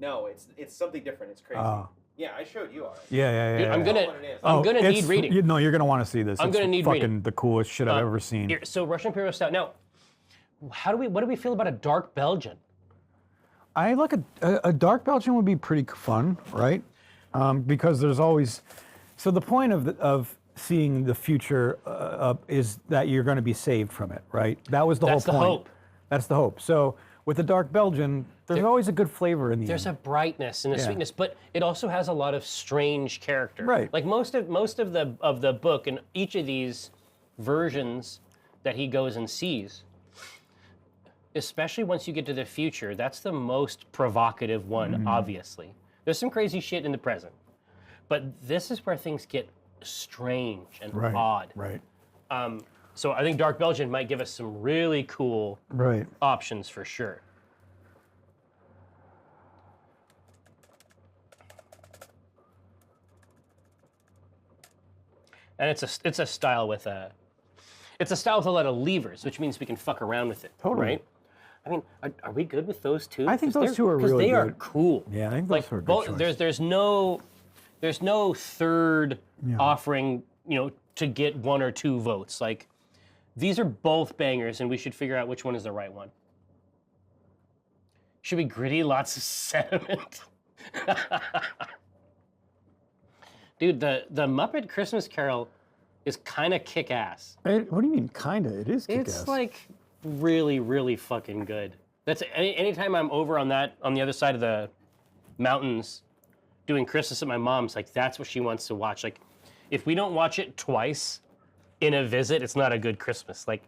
No, it's something different. It's crazy. Oh. Yeah, I showed you already. Yeah. Dude, I'm gonna What it is. I'm gonna it's- need reading. No, you're gonna want to see this. I'm It's gonna need fucking reading. the coolest shit I've ever seen. Here, so Russian Imperial Stout. Now, what do we feel about a dark Belgian? I like a dark Belgian would be pretty fun, right? Because there's always... So the point of seeing the future is that you're going to be saved from it, right? That was the That's whole the point. hope. That's the hope. So with the dark Belgian, there's always a good flavor in the There's end. a brightness and a sweetness, but it also has a lot of strange character. Right. Like most of the book and each of these versions that he goes and sees, especially once you get to the future, that's the most provocative one, obviously. There's some crazy shit in the present. But this is where things get strange and odd. Right. So I think Dark Belgian might give us some really cool options for sure. And it's a style with a lot of levers, which means we can fuck around with it. Totally. Right? I mean, are we good with those two? I think those two are really good. Because they are cool. Yeah, I think those are a good choice. There's no third offering, to get 1 or 2 votes. Like, these are both bangers, and we should figure out which one is the right one. Should be gritty, lots of sediment. Dude, the Muppet Christmas Carol is kind of kick-ass. What do you mean, kinda? It is kick-ass. It's like really, really fucking good. That's anytime I'm over on the other side of the mountains doing Christmas at my mom's, like that's what she wants to watch. Like, if we don't watch it twice in a visit, it's not a good Christmas. Like,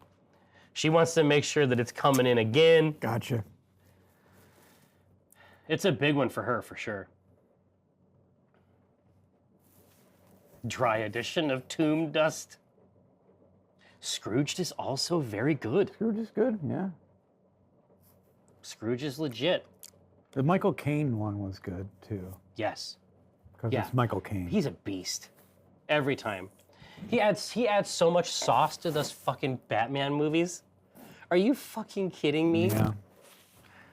she wants to make sure that it's coming in again. Gotcha. It's a big one for her, for sure. Dry edition of Tomb Dust. Scrooged is also very good. Scrooge is good, yeah. Scrooge is legit. The Michael Caine one was good, too. Yes. Because it's Michael Caine. He's a beast. Every time. He adds so much sauce to those fucking Batman movies. Are you fucking kidding me? Yeah.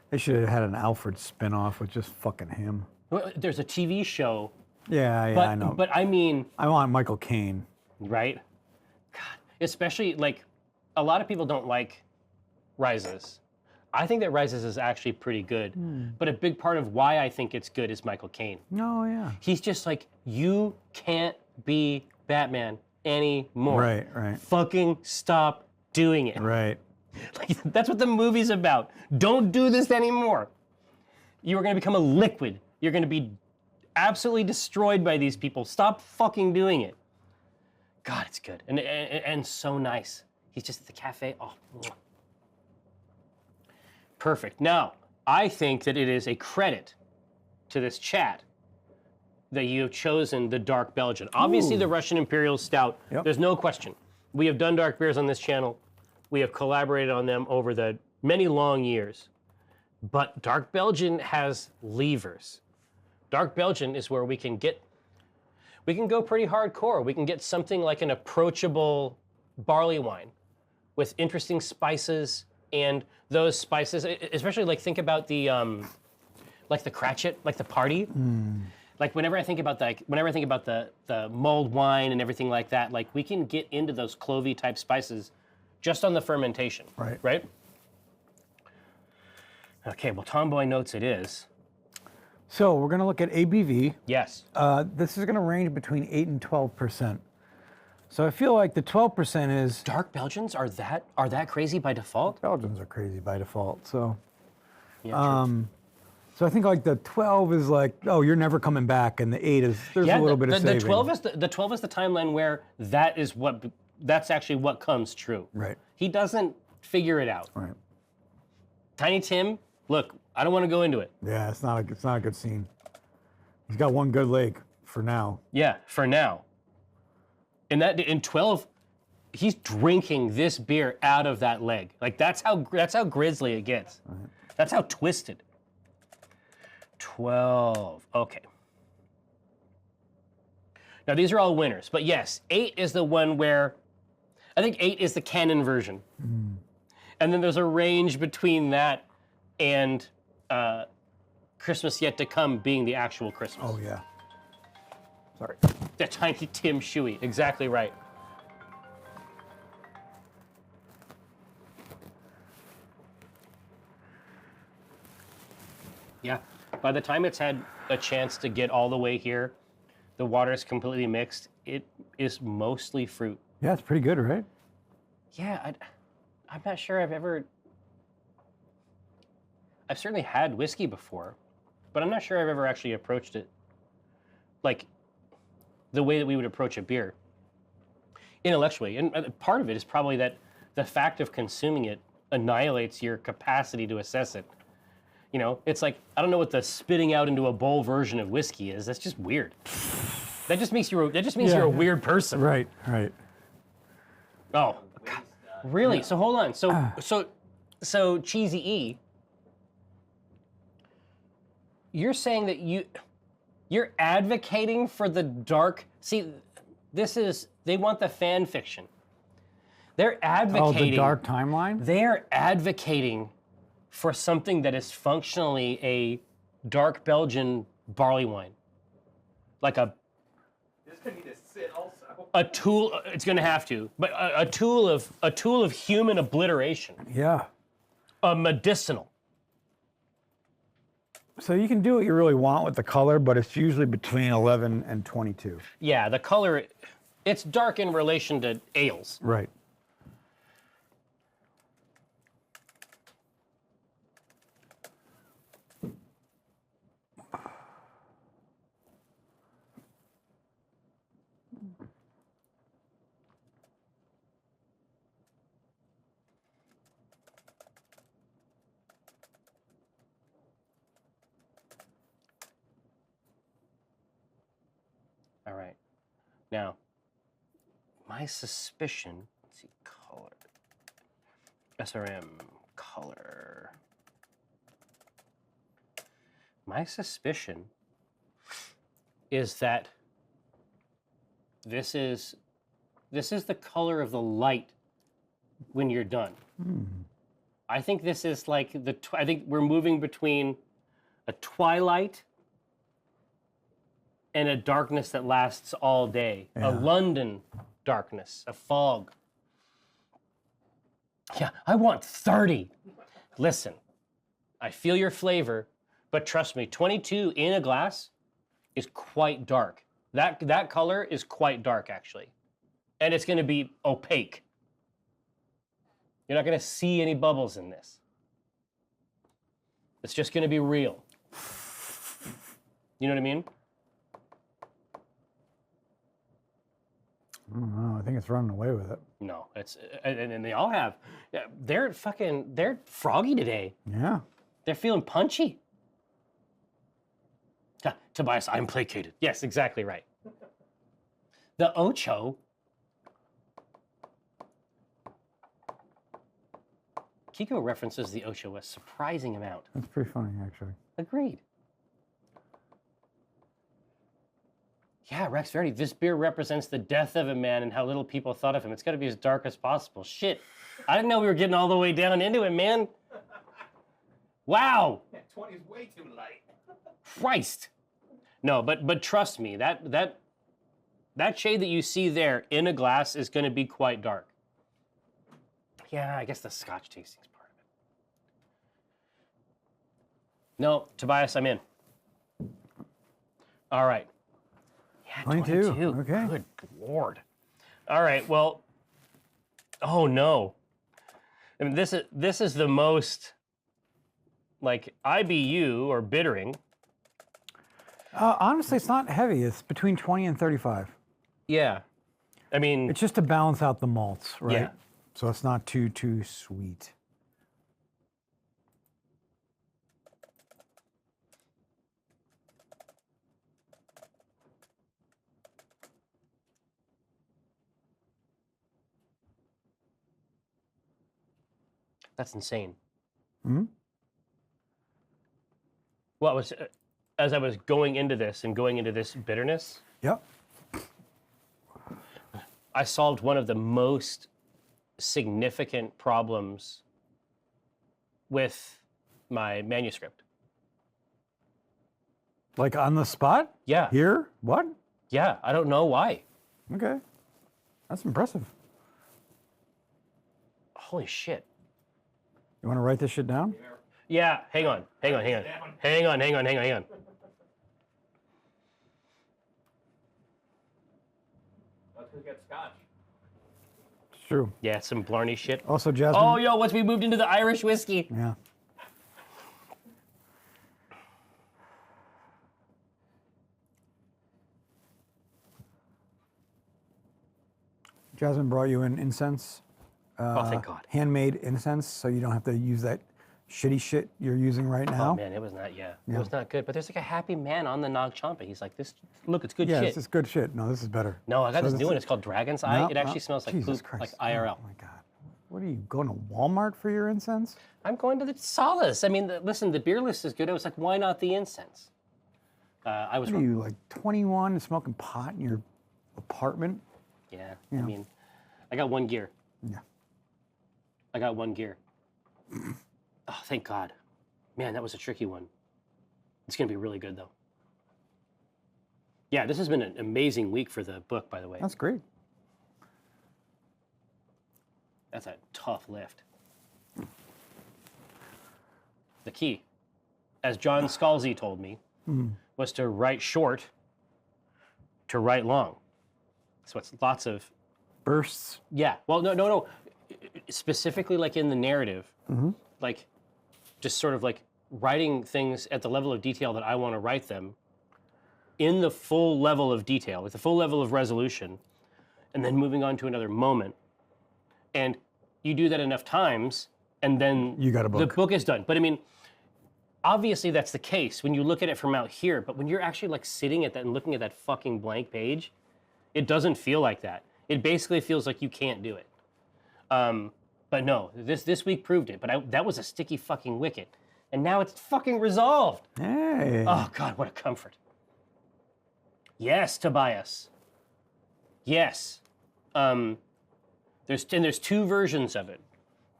They should have had an Alfred spinoff with just fucking him. There's a TV show. Yeah, I know. But I mean... I want Michael Caine. Right? God. Especially, like, a lot of people don't like Rises. I think that Rises is actually pretty good. But a big part of why I think it's good is Michael Caine. Oh, yeah. He's just like, you can't be Batman anymore. Right. Fucking stop doing it. Right. Like, that's what the movie's about. Don't do this anymore. You are going to become a liquid. You're going to be absolutely destroyed by these people. Stop fucking doing it. God, it's good. And so nice. He's just at the cafe. Oh. Perfect. Now, I think that it is a credit to this chat that you have chosen the Dark Belgian. Obviously, the Russian Imperial Stout, there's no question. We have done dark beers on this channel. We have collaborated on them over the many long years. But Dark Belgian has levers. Dark Belgian is where we can go pretty hardcore. We can get something like an approachable barley wine with interesting spices, and those spices, especially like think about the like the Cratchit, like the party. Like whenever I think about the mulled wine and everything like that, like we can get into those clovey type spices just on the fermentation. Right? Okay, well, Tomboy notes it is. So we're going to look at ABV. Yes. This is going to range between 8 and 12%. So I feel like the 12% is... Dark Belgians are that crazy by default? Belgians are crazy by default, so... Yeah, true. So I think like the 12 is like, oh, you're never coming back, and the 8 is, there's a little bit of saving. The 12 is the timeline where that's actually what comes true. Right. He doesn't figure it out. Right. Tiny Tim, look, I don't want to go into it. Yeah, it's not a good scene. He's got one good leg for now. Yeah, for now. In 12, he's drinking this beer out of that leg. Like that's how grisly it gets. Right. That's how twisted. 12. Okay. Now these are all winners, but yes, 8 is the one where I think 8 is the canon version. And then there's a range between that and Christmas Yet to Come being the actual Christmas. Oh yeah. Sorry. The Tiny Tim Shuey, exactly right. Yeah, by the time it's had a chance to get all the way here, the water is completely mixed. It is mostly fruit. Yeah, it's pretty good, right? Yeah, I'm not sure I've ever... I've certainly had whiskey before, but I'm not sure I've ever actually approached it like the way that we would approach a beer intellectually. And part of it is probably that the fact of consuming it annihilates your capacity to assess it. You know, it's like, I don't know what the spitting out into a bowl version of whiskey is. That's just weird. That just means you're a weird person. Right, right. Oh, God. Really? Yeah. So hold on. So Cheesy E, you're saying that you're advocating for the dark. See, they want the fan fiction. They're advocating. Oh, the dark timeline? They're advocating for something that is functionally a dark Belgian barley wine. Like This could need to sit also. a tool, it's gonna have to, but a tool of human obliteration. Yeah. A medicinal. So you can do what you really want with the color, but it's usually between 11 and 22. Yeah, the color, it's dark in relation to ales. Right. All right. Now, my suspicion, let's see, color. SRM, color. My suspicion is that this is the color of the light when you're done. I think this is like I think we're moving between a twilight and a darkness that lasts all day. Yeah. A London darkness, a fog. Yeah, I want 30. Listen, I feel your flavor, but trust me, 22 in a glass is quite dark. That color is quite dark, actually. And it's gonna be opaque. You're not gonna see any bubbles in this. It's just gonna be real. You know what I mean? I don't know. I think it's running away with it. No, it's and they all have. They're froggy today. Yeah. They're feeling punchy. Tobias, I'm placated. Yes, exactly right. The Ocho. Kiko references the Ocho a surprising amount. That's pretty funny, actually. Agreed. Yeah, Rex Verdi, this beer represents the death of a man and how little people thought of him. It's got to be as dark as possible. Shit. I didn't know we were getting all the way down into it, man. Wow. 20 is way too light. Christ. No, but trust me, that shade that you see there in a glass is going to be quite dark. Yeah, I guess the Scotch tasting's part of it. No, Tobias, I'm in. All right. Yeah, 22. Okay. Good Lord. All right, well, oh no. I mean, this is the most, like, IBU or bittering. Honestly, it's not heavy. It's between 20 and 35. Yeah. I mean, It's just to balance out the malts, right? Yeah. So it's not too sweet. that's insane. Hmm? Well, as I was going into this bitterness, Yep. I solved one of the most significant problems with my manuscript. Like on the spot? Yeah. Here? What? Yeah, I don't know why. Okay. That's impressive. Holy shit. You want to write this shit down? Yeah, hang on. Hang on. Let's go get Scotch. It's true. Yeah, some Blarney shit. Also, Jasmine. Oh, yo, once we moved into the Irish whiskey. Yeah. Jasmine brought you an incense. Oh, thank God. Handmade incense, so you don't have to use that shitty shit you're using right now. Oh man, it was not. Yeah, it was not good. But there's like a happy man on the Nag Champa. He's like, this. Look, it's good Yeah, shit. this is good shit. No, this is better. No, I got So this new one. is- It's called Dragon's Eye. No, It actually no. smells like Jesus poop, Christ. like IRL. Oh my God. What are you going to Walmart for your incense? I'm going to the Solace. I mean, listen, the beer list is good. I was like, why not the incense? I was What are wrong. you, like 21 and smoking pot in your apartment? Yeah, Yeah. I mean, I got one gear. Yeah. I got one gear. Oh, thank God. Man, that was a tricky one. It's going to be really good, though. Yeah, this has been an amazing week for the book, by the way. That's great. That's a tough lift. The key, as John Scalzi told me, was to write short to write long. So it's lots of, Bursts. yeah. Well, no. Specifically, like in the narrative, like just sort of like writing things at the level of detail that I want to write them in the full level of detail, with the full level of resolution, and then moving on to another moment. And you do that enough times, and then You got a the book. book is done. But I mean, obviously that's the case when you look at it from out here, but when you're actually like sitting at that and looking at that fucking blank page, it doesn't feel like that. It basically feels like you can't do it. But no, this week proved it. But that was a sticky fucking wicket. And now it's fucking resolved. Hey. Oh God, what a comfort. Yes, Tobias. Yes. There's two versions of it.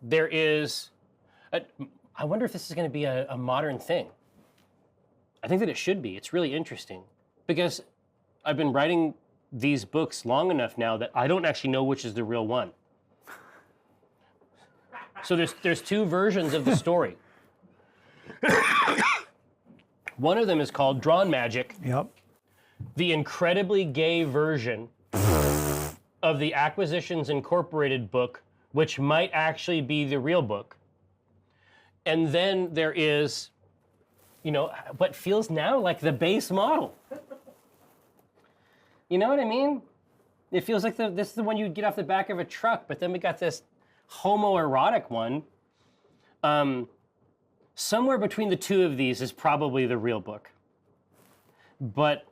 There is, I wonder if this is going to be a modern thing. I think that it should be. It's really interesting because I've been writing these books long enough now that I don't actually know which is the real one. So there's two versions of the story. One of them is called Drawn Magic, Yep. the incredibly gay version of the Acquisitions Incorporated book, which might actually be the real book. And then there is, what feels now like the base model. You know what I mean? It feels like this is the one you'd get off the back of a truck, but then we got this homoerotic one. Somewhere between the two of these is probably the real book. But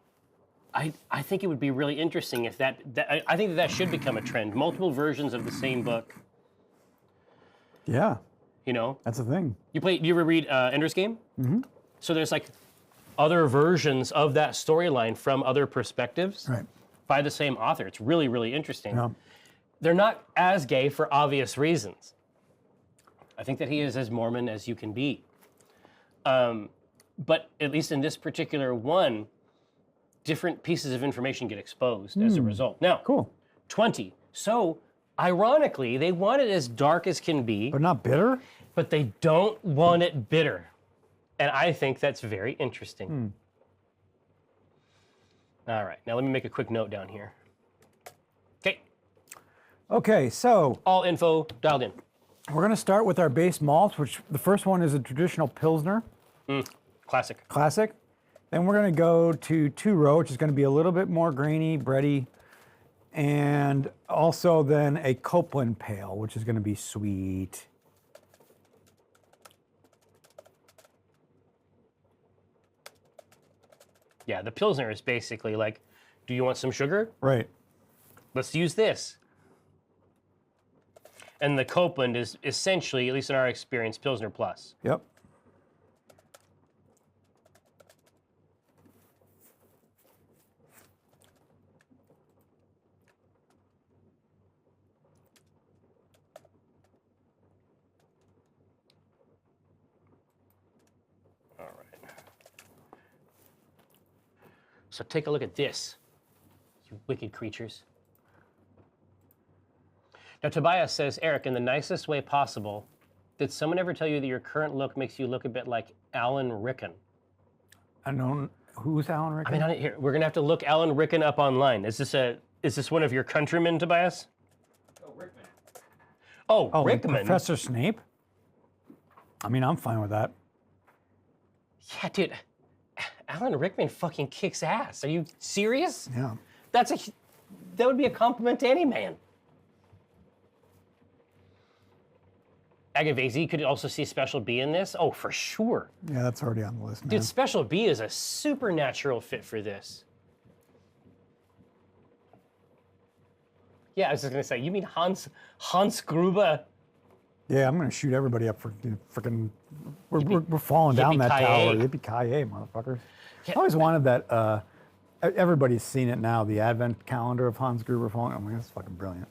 I think it would be really interesting if I think that should become a trend. Multiple versions of the same book. Yeah. That's the thing. You ever read Ender's Game? Mm-hmm. So there's like other versions of that storyline from other perspectives Right. by the same author. It's really, really interesting. Yeah. They're not as gay for obvious reasons. I think that he is as Mormon as you can be. But at least in this particular one, different pieces of information get exposed as a result. Now, Cool. 20. So, ironically, they want it as dark as can be, But not bitter? but they don't want it bitter. And I think that's very interesting. All right, now let me make a quick note down here. Okay, Okay, so all info dialed in. we're going to start with our base malts, which the first one is a traditional Pilsner Classic. Classic. Then we're going to go to 2-row, which is going to be a little bit more grainy, bready. And also then a Copeland Pale, which is going to be sweet. Yeah, the Pilsner is basically like, do you want some sugar? Right. Let's use this. And the Copeland is essentially, at least in our experience, Pilsner Plus. Yep. All right. So take a look at this, you wicked creatures. Now, Tobias says, Eric, in the nicest way possible, did someone ever tell you that your current look makes you look a bit like Alan Rickon? I don't. Who's Alan Rickman? I mean, here, we're going to have to look Alan Rickon up online. Is this one of your countrymen, Tobias? Oh, Rickman. Oh, like Rickman. Professor Snape? I mean, I'm fine with that. Yeah, dude. Alan Rickman fucking kicks ass. Are you serious? Yeah. That would be a compliment to any man. Agavesi could also see Special B in this. Oh, for sure. Yeah, that's already on the list, man. Dude, Special B is a supernatural fit for this. Yeah, I was just gonna say, you mean Hans Gruber? Yeah, I'm gonna shoot everybody up for freaking. We're falling down that tower. Yippee-ki-yay, motherfuckers! Yeah. I always wanted that. Everybody's seen it now. The advent calendar of Hans Gruber falling. Oh my god, that's fucking brilliant.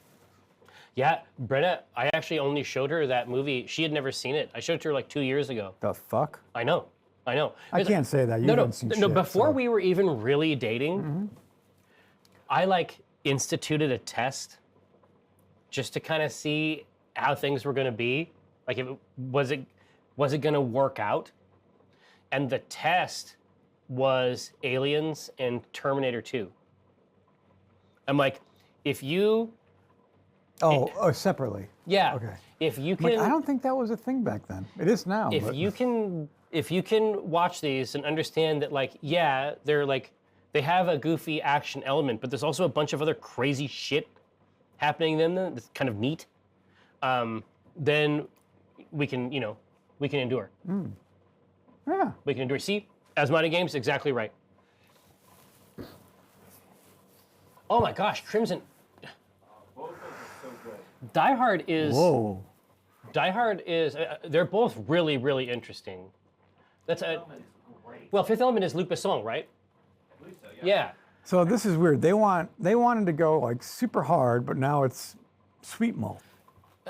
Yeah, Brenna, I actually only showed her that movie. She had never seen it. I showed it to her like 2 years ago. The fuck? I know. I can't say that. You haven't seen shit. Before so. we were even really dating, I like instituted a test just to kind of see how things were going to be. Like, was it going to work out? And the test was Aliens and Terminator 2. I'm like, if you... Oh, separately. Yeah. Okay. If you Like, can... I don't think that was a thing back then. It is now. If you can watch these and understand that, like, yeah, they're like, they have a goofy action element, but there's also a bunch of other crazy shit happening in them that's kind of neat. Then we can endure. Yeah. We can endure. See, Asmani Games, exactly right. Oh my gosh, Crimson. Both of them are so good. Die Hard is. Whoa. Die Hard is. They're both really, really interesting. That's a. Element is great. Well, Fifth Element is Luc Besson, right? I believe so, Yeah. So this is weird. They wanted to go like super hard, but now it's sweet malt.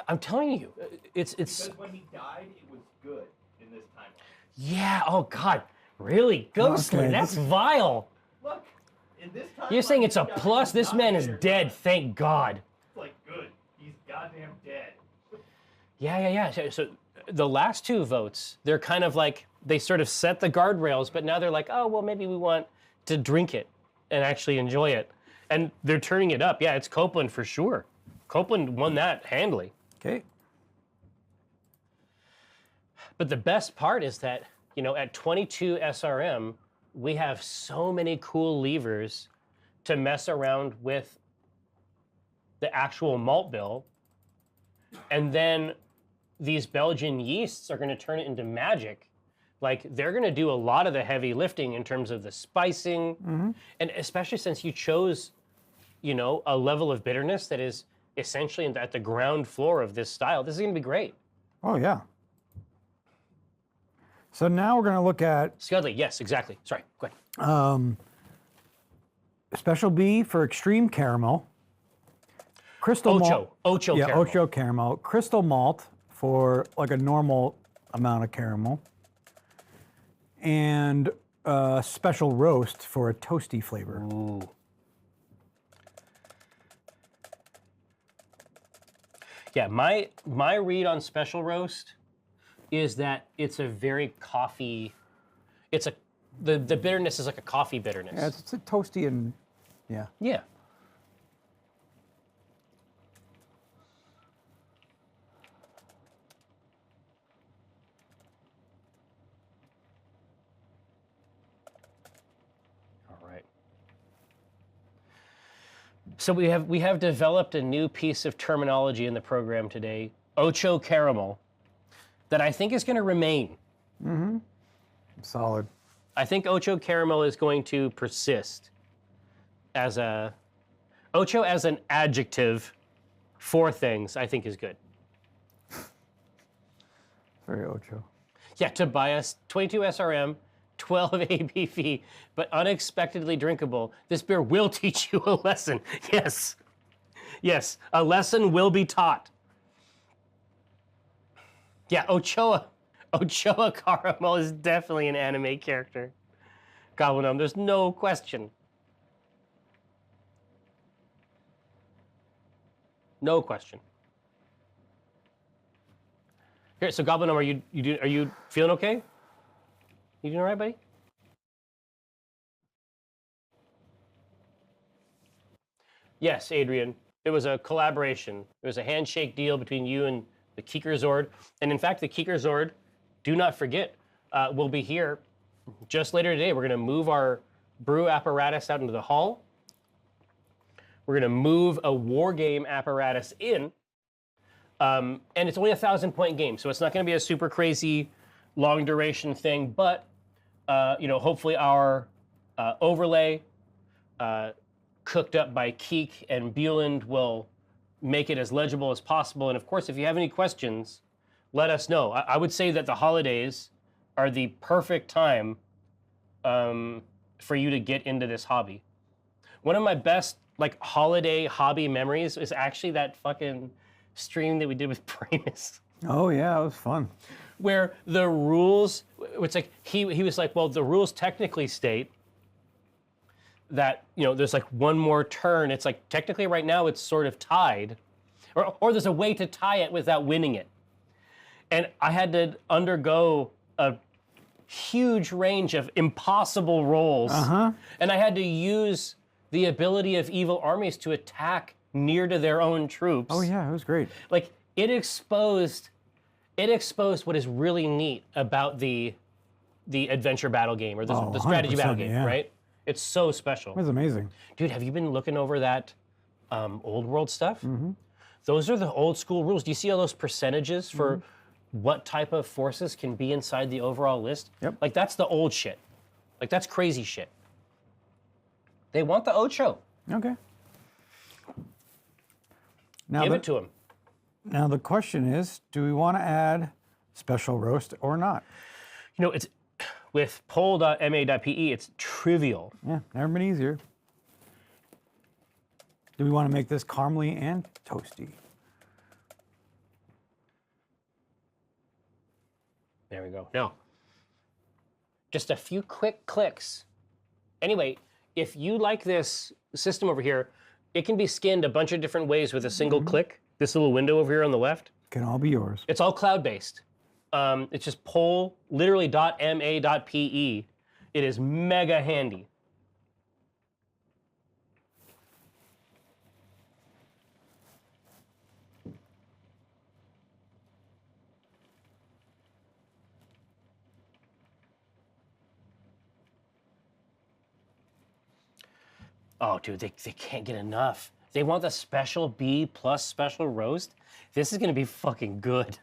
I'm telling you, it's. Because when he died, it was good in this timeline. Yeah. Oh God. Really, Ghostly? Okay, That's vile. Look, in this timeline, You're saying it's a this guy plus? This man is died. dead. Thank God. It's like, good. He's goddamn dead. Yeah. So the last two votes, they're kind of like, they sort of set the guardrails, but now they're like, oh, well, maybe we want to drink it and actually enjoy it. And they're turning it up. Yeah, it's Copeland for sure. Copeland won that handily. Okay. But the best part is that, at 22 SRM, we have so many cool levers to mess around with the actual malt bill. And then these Belgian yeasts are going to turn it into magic. Like, they're going to do a lot of the heavy lifting in terms of the spicing. And especially since you chose, a level of bitterness that is essentially at the ground floor of this style. This is going to be great. Oh yeah. So now we're going to look at Scudley, yes, exactly. Sorry, go ahead. Special B for extreme caramel. Crystal malt. Ocho Yeah, caramel. Ocho caramel. Crystal malt for like a normal amount of caramel. And special roast for a toasty flavor. Ooh. Yeah, my read on special roast is that it's a very coffee. The bitterness is like a coffee bitterness. Yeah, it's a toasty and yeah. Yeah. All right. So we have developed a new piece of terminology in the program today, Ocho caramel, that I think is going to remain. Solid. I think Ocho caramel is going to persist as Ocho as an adjective for things, I think is good. Very Ocho. Yeah, Tobias, 22 SRM, 12 ABV, but unexpectedly drinkable. This beer will teach you a lesson. Yes, a lesson will be taught. Yeah, Ochoa Caramel is definitely an anime character. Goblin, there's no question. No question. Here, so Goblin, are you feeling okay? You doing all right, buddy? Yes, Adrian. It was a collaboration. It was a handshake deal between you and the Kiekerzord. And in fact, the Kiekerzord, do not forget, will be here just later today. We're going to move our brew apparatus out into the hall. We're going to move a war game apparatus in. And it's only a 1,000-point game, so it's not going to be a super crazy, long duration thing. But hopefully our overlay, cooked up by Keek and Bueland, will make it as legible as possible. And of course, if you have any questions, let us know. I would say that the holidays are the perfect time for you to get into this hobby. One of my best holiday hobby memories is actually that fucking stream that we did with Primus. Oh yeah, it was fun. Where the rules, it's like he was like, well, the rules technically state that there's one more turn. It's like technically right now it's sort of tied, or there's a way to tie it without winning it. And I had to undergo a huge range of impossible rolls, and I had to use the ability of evil armies to attack near to their own troops. Oh yeah, it was great. Like it exposed what is really neat about the adventure battle game, or the strategy battle game, yeah. right? It's so special. It was amazing. Dude, have you been looking over that old world stuff? Those are the old school rules. Do you see all those percentages for what type of forces can be inside the overall list? Yep. Like that's the old shit. Like that's crazy shit. They want the Ocho. Okay. Now Give it to them. Now the question is, do we want to add special roast or not? It's with poll.ma.pe, it's trivial. Yeah, never been easier. Do we want to make this caramely and toasty? There we go. No. Just a few quick clicks. Anyway, if you like this system over here, it can be skinned a bunch of different ways with a single click. This little window over here on the left. Can all be yours. It's all cloud-based. It's just poll, literally .ma.pe. It is mega handy. Oh, dude, they can't get enough. They want the special B plus special roast. This is going to be fucking good.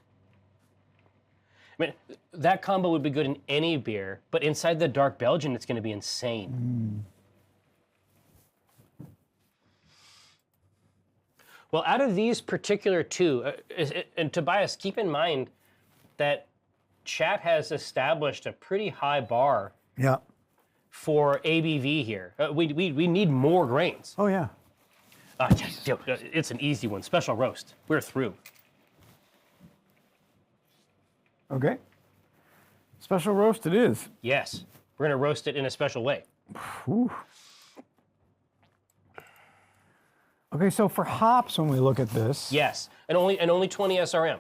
I mean, that combo would be good in any beer, but inside the Dark Belgian, it's going to be insane. Well, out of these particular two, and Tobias, keep in mind that chat has established a pretty high bar Yeah. for ABV here. We need more grains. Oh yeah. It's an easy one. Special roast. We're through. Okay. Special roast it is. Yes. We're going to roast it in a special way. Whew. Okay, so for hops, when we look at this, Yes. And only 20 SRM.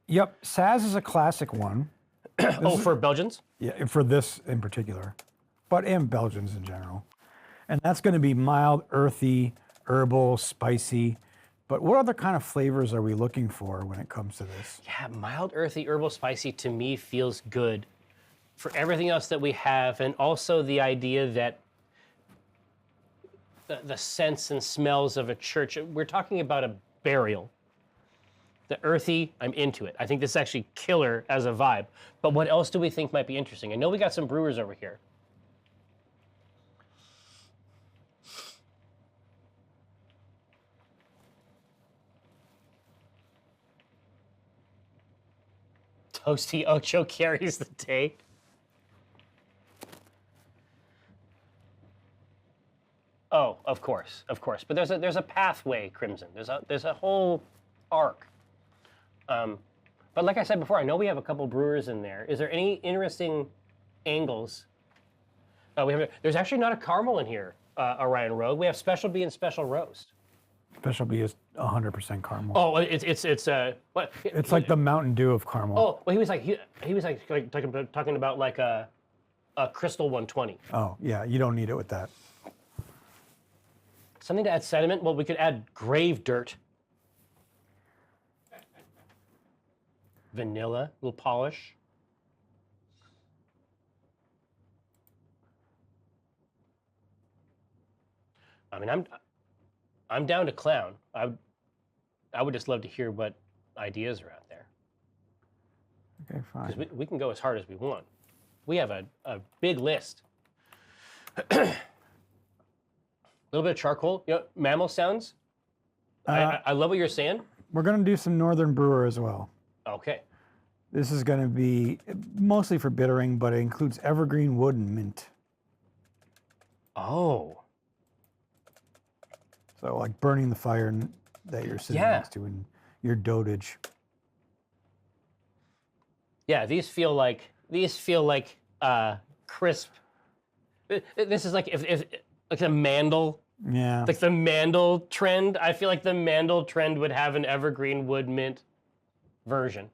yep, Saz is a classic one. For Belgians? Yeah, for this in particular, but in Belgians in general. And that's going to be mild, earthy, herbal, spicy. But what other kind of flavors are we looking for when it comes to this? Yeah, mild, earthy, herbal, spicy to me feels good for everything else that we have, and also the idea that the scents and smells of a church. We're talking about a burial. The earthy, I'm into it. I think this is actually killer as a vibe. But what else do we think might be interesting? I know we got some brewers over here. Toasty Ocho carries the day. Oh, of course. But there's a pathway, Crimson. There's a whole arc. But like I said before, I know we have a couple brewers in there. Is there any interesting angles? There's actually not a caramel in here, Orion Rogue. We have Special B and Special Roast. Special B is 100% caramel. Oh, it's what? It's like the Mountain Dew of caramel. Oh, well, he was talking about like a Crystal 120. Oh, yeah, you don't need it with that. Something to add sediment? Well, we could add grave dirt. Vanilla, a little polish. I mean, I'm down to clown. I would just love to hear what ideas are out there. Okay, fine. Because we can go as hard as we want. We have a big list. A little bit of charcoal. You know, mammal sounds. I love what you're saying. We're going to do some Northern Brewer as well. Okay. This is going to be mostly for bittering, but it includes evergreen wood and mint. Oh. So like burning the fire that you're sitting next to in your dotage. Yeah, these feel like crisp. This is like if like a mandel. Yeah. Like the mandel trend. I feel like the mandel trend would have an evergreen wood mint version.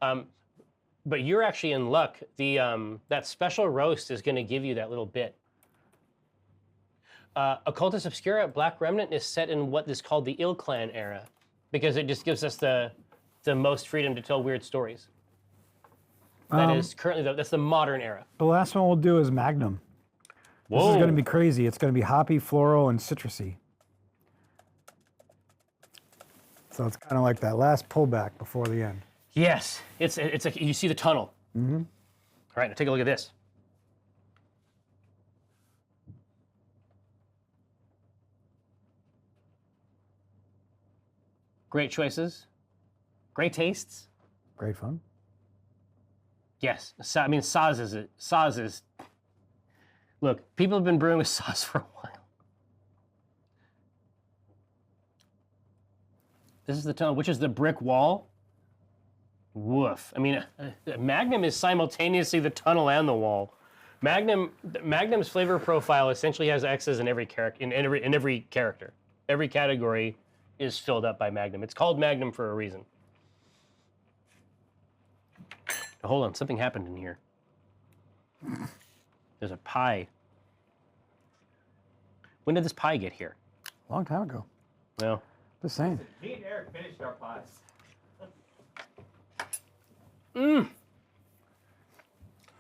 But you're actually in luck. That special roast is going to give you that little bit. Occultus Obscura Black Remnant is set in what is called the Ill Clan era, because it just gives us the most freedom to tell weird stories. That is currently that's the modern era. The last one we'll do is Magnum. This is going to be crazy. It's going to be hoppy, floral, and citrusy. So it's kind of like that last pullback before the end. Yes, it's like you see the tunnel. Mm-hmm. All right, now take a look at this. Great choices, great tastes. Great fun. Yes, I mean Saz is. Look, people have been brewing with Saz for a while. This is the tunnel, which is the brick wall. Woof. I mean, Magnum is simultaneously the tunnel and the wall. Magnum's flavor profile essentially has X's in every character. In every character, every category is filled up by Magnum. It's called Magnum for a reason. Now, hold on, something happened in here. There's a pie. When did this pie get here? A long time ago. Well, Just saying. Me and Eric finished our pies.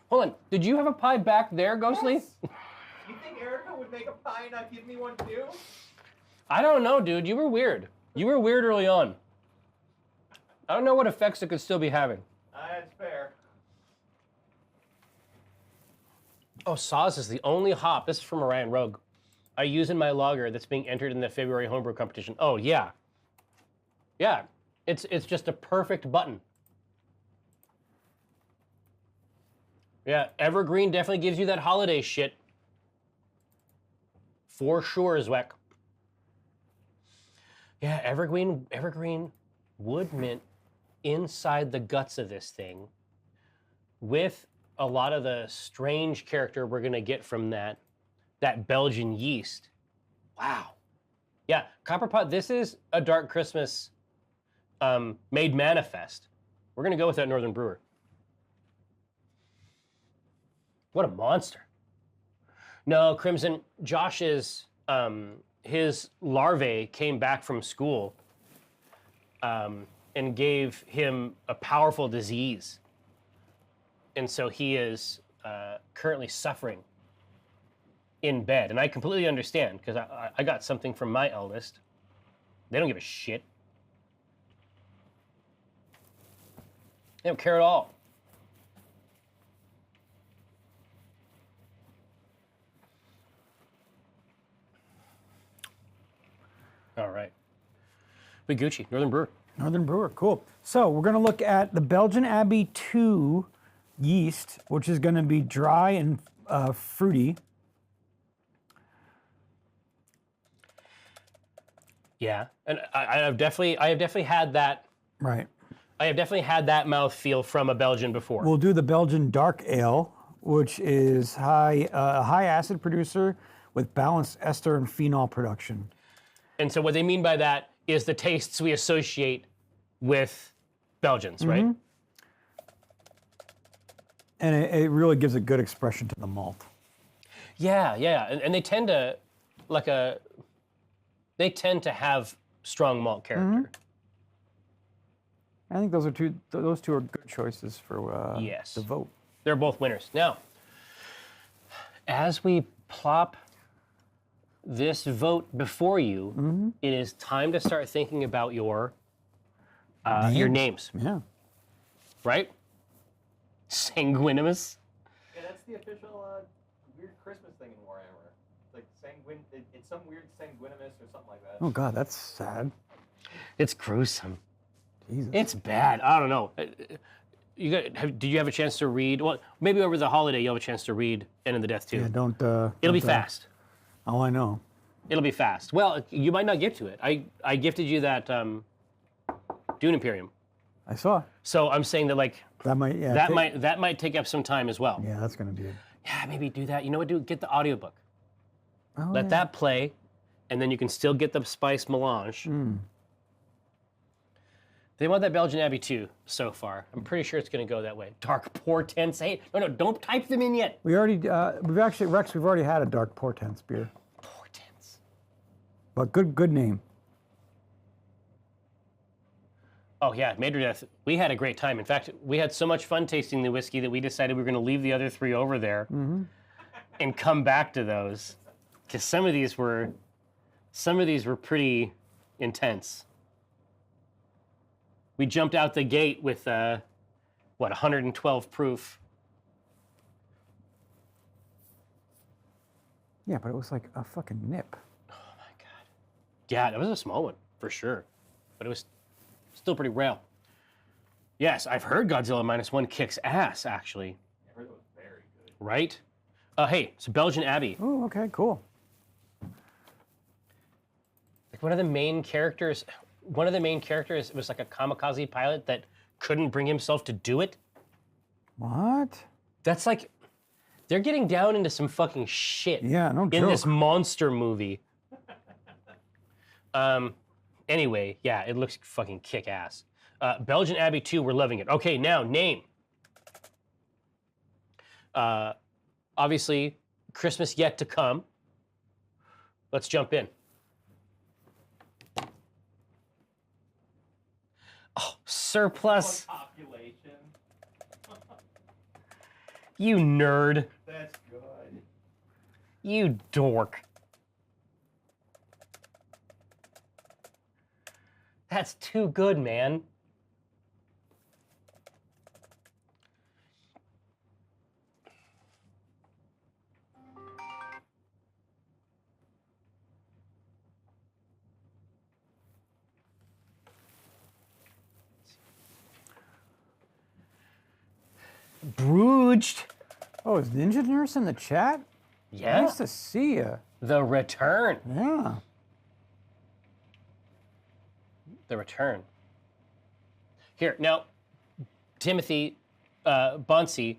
Hold on. Did you have a pie back there, Ghostly? Yes. You think Erica would make a pie and not give me one too? I don't know, dude. You were weird. You were weird early on. I don't know what effects it could still be having. That's fair. Oh, Saz is the only hop. This is from Orion Rogue. I use in my lager that's being entered in the February homebrew competition. Oh, yeah. Yeah. It's just a perfect button. Yeah, Evergreen definitely gives you that holiday shit. For sure, Zweck. Yeah, Evergreen wood mint inside the guts of this thing with a lot of the strange character we're gonna get from that Belgian yeast. Wow. Yeah, Copperpot, this is a Dark Christmas made manifest. We're gonna go with that Northern Brewer. What a monster. No, Crimson, Josh's, his larvae came back from school and gave him a powerful disease. And so he is currently suffering in bed. And I completely understand, because I got something from my eldest. They don't give a shit. They don't care at all. All right. We Gucci, Northern Brewer. Northern Brewer, cool. So we're going to look at the Belgian Abbey 2 yeast, which is going to be dry and fruity. Yeah, and I have definitely had that. Right. I have definitely had that mouthfeel from a Belgian before. We'll do the Belgian Dark Ale, which is high acid producer with balanced ester and phenol production. And so what they mean by that is the tastes we associate with Belgians, right? And it really gives a good expression to the malt. Yeah, and they tend to have strong malt character. I think those two are good choices for Yes. the vote. They're both winners. Now, as we plop this vote before you, it is time to start thinking about your Your names, Yeah. right? Sanguinimus. Yeah, that's the official weird Christmas thing in Warhammer. It's like it's some weird sanguinimus or something like that. Oh God, that's sad. It's gruesome. Jesus. It's bad. I don't know. Did you have a chance to read? Well, maybe over the holiday you'll have a chance to read End of the Death too. Yeah, don't. It'll be fast. Oh, I know. It'll be fast. Well, you might not get to it. I gifted you that Dune Imperium. I saw. So I'm saying that like That might. Yeah. that might take up some time as well. Yeah, that's gonna be it. Yeah, maybe do that. You know what? Get the audiobook. Oh, Let yeah. that play, and then you can still get the spice melange. Mm. They want that Belgian Abbey too, so far. I'm pretty sure it's going to go that way. Dark portents. Hey, no, don't type them in yet. We've already had a dark portents beer, Portents. but good name. Oh yeah, Major Death. We had a great time. In fact, we had so much fun tasting the whiskey that we decided we were going to leave the other three over there and come back to those, because some of these were pretty intense. We jumped out the gate with 112 proof. Yeah, but it was like a fucking nip. Oh my god. Yeah, that was a small one for sure, but it was still pretty rail. Yes, I've heard Godzilla -1 kicks ass actually. I heard it was very good. Right? Hey, it's Belgian Abbey. Oh, okay, cool. Like one of the main characters was like a kamikaze pilot that couldn't bring himself to do it. What? That's like, they're getting down into some fucking shit. Yeah, no in joke. this monster movie. Anyway, yeah, it looks fucking kick ass. Belgian Abbey 2, we're loving it. Okay, now name. Obviously, Christmas yet to come. Let's jump in. Oh, surplus. Population. You nerd. That's good. You dork. That's too good, man. Brooged. Oh, is Ninja Nurse in the chat? Yeah. Nice to see you. The return. Yeah. The return. Here, now, Timothy, Bonsi,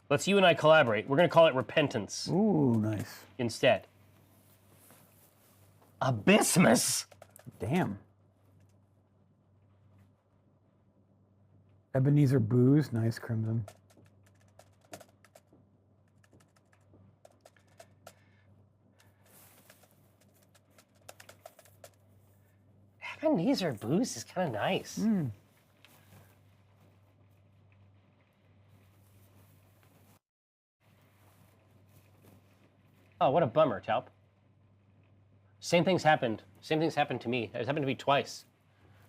let's you and I collaborate. We're going to call it Repentance Ooh, nice. instead. Abysmus. Damn. Ebenezer Booze, nice Crimson. Ebenezer Booze is kind of nice. Oh, what a bummer, Talp. Same things happened. Same things happened to me. It happened to me twice.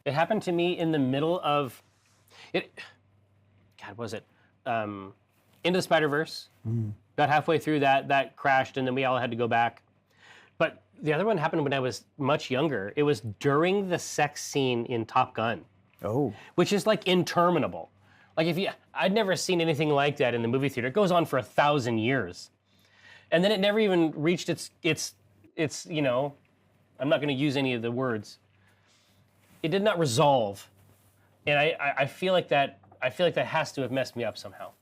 It happened to me in the middle of it. God, was it Into the Spider-Verse? Got halfway through that crashed, and then we all had to go back. But the other one happened when I was much younger. It was during the sex scene in Top Gun, Oh. which is like interminable. Like I'd never seen anything like that in the movie theater. It goes on for 1,000 years, and then it never even reached its. You know, I'm not going to use any of the words. It did not resolve, and I feel like that. I feel like that has to have messed me up somehow.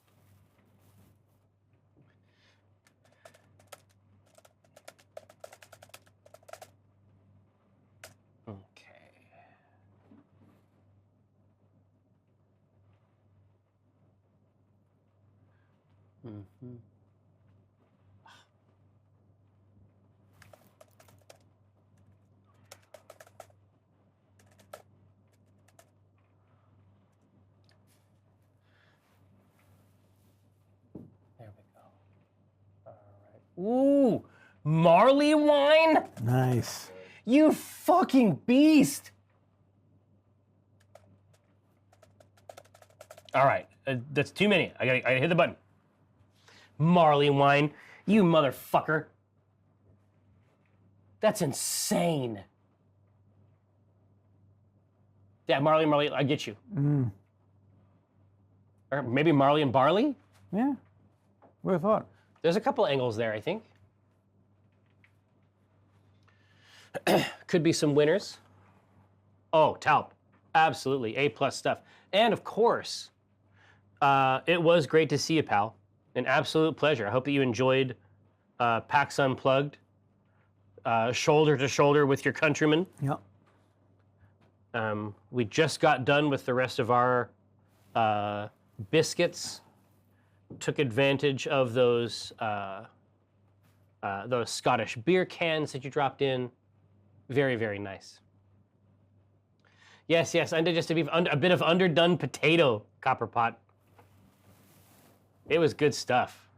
Mm-hmm. There we go. All right. Ooh, Marleywine? Nice. You fucking beast! All right, that's too many. I gotta hit the button. Marleywine, you motherfucker. That's insane. Yeah, Marley, I get you. Or maybe Marley and Barley? Yeah. Would have thought. There's a couple angles there, I think. Could be some winners. Oh, Talp. Absolutely. A+ stuff. And of course, it was great to see you, pal. An absolute pleasure. I hope that you enjoyed PAX Unplugged, shoulder to shoulder with your countrymen. Yep. We just got done with the rest of our biscuits. Took advantage of those Scottish beer cans that you dropped in. Very, very nice. Yes, yes, and just to be a bit of underdone potato, Copperpot. It was good stuff.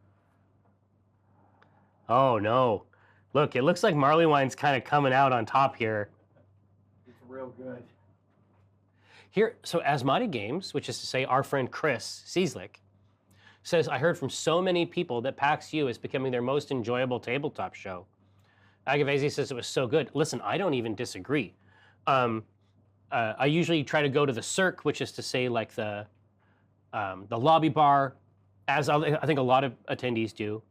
Oh no. Look, it looks like Marleywine's kind of coming out on top here. It's real good. Here, so Asmati Games, which is to say our friend Chris Cieslik, says, I heard from so many people that PAX U is becoming their most enjoyable tabletop show. Agavesi says it was so good. Listen, I don't even disagree. I usually try to go to the Cirque, which is to say like the lobby bar, as I think a lot of attendees do.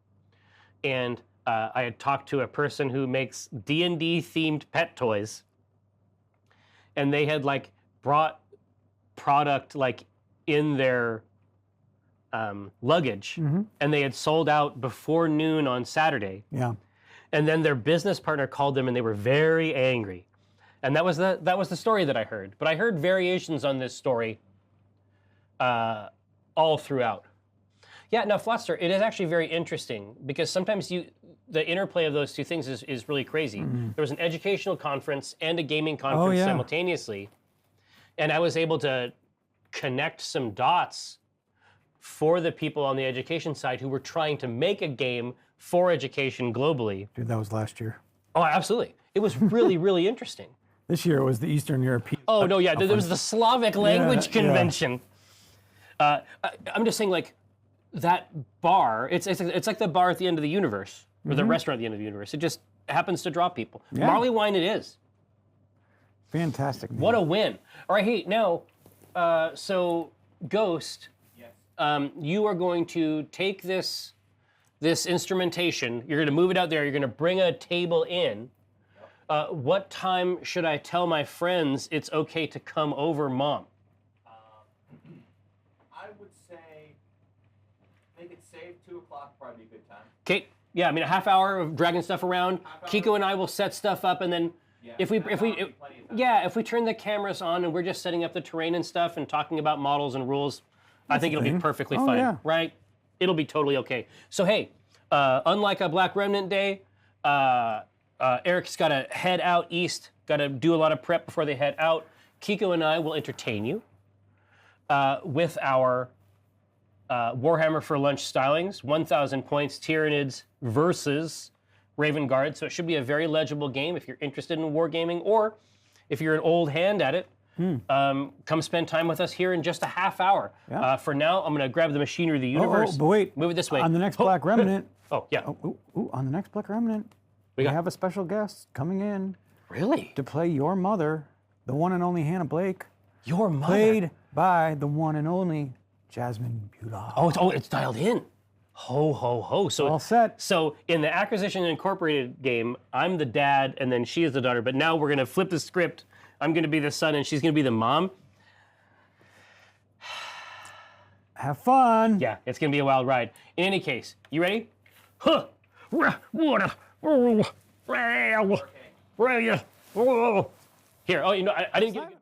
And I had talked to a person who makes D&D themed pet toys. And they had like brought product like in their luggage, and they had sold out before noon on Saturday. Yeah. And then their business partner called them, and they were very angry. And that was the story that I heard. But I heard variations on this story all throughout. Yeah, now Flotster, it is actually very interesting because sometimes the interplay of those two things is really crazy. There was an educational conference and a gaming conference simultaneously, and I was able to connect some dots for the people on the education side who were trying to make a game for education globally. Dude, that was last year. Oh, absolutely. It was really, really interesting. This year it was the Eastern European. Oh, no, yeah, there was the Slavic language convention. I'm just saying, like, that bar, it's like the bar at the end of the universe, or the restaurant at the end of the universe. It just happens to draw people. Yeah. Marleywine it is. Fantastic. Man. What a win. All right, hey, now, so Ghost, Yes. you are going to take this instrumentation, you're going to move it out there, you're going to bring a table in. What time should I tell my friends it's okay to come over, Mom? I would say make it safe. 2 o'clock probably be a good time. Okay, yeah, I mean a half hour of dragging stuff around. Kiko and I will set stuff up, and then if we turn the cameras on and we're just setting up the terrain and stuff and talking about models and rules, I think it'll be perfectly fine, yeah. right? It'll be totally okay. So hey, unlike a Black Remnant Day, Eric's got to head out east, got to do a lot of prep before they head out. Kiko and I will entertain you with our Warhammer for Lunch stylings, 1,000 points, Tyranids versus Raven Guard. So it should be a very legible game if you're interested in wargaming, or if you're an old hand at it, come spend time with us here in just a half hour. Yeah. For now, I'm going to grab the Machinery of the Universe. But wait. Move it this way. On the next Black Remnant. Oh, yeah. On the next Black Remnant, we have a special guest coming in Really? to play your mother, the one and only Hannah Blake, Your mother? played by the one and only Jasmine Bula. Oh, it's dialed in. Ho, ho, ho. So All set. So in the Acquisition Incorporated game, I'm the dad and then she is the daughter, but now we're going to flip the script. I'm going to be the son and she's going to be the mom. Have fun. Yeah, it's going to be a wild ride. In any case, you ready? Huh. Water. Here, oh, I didn't get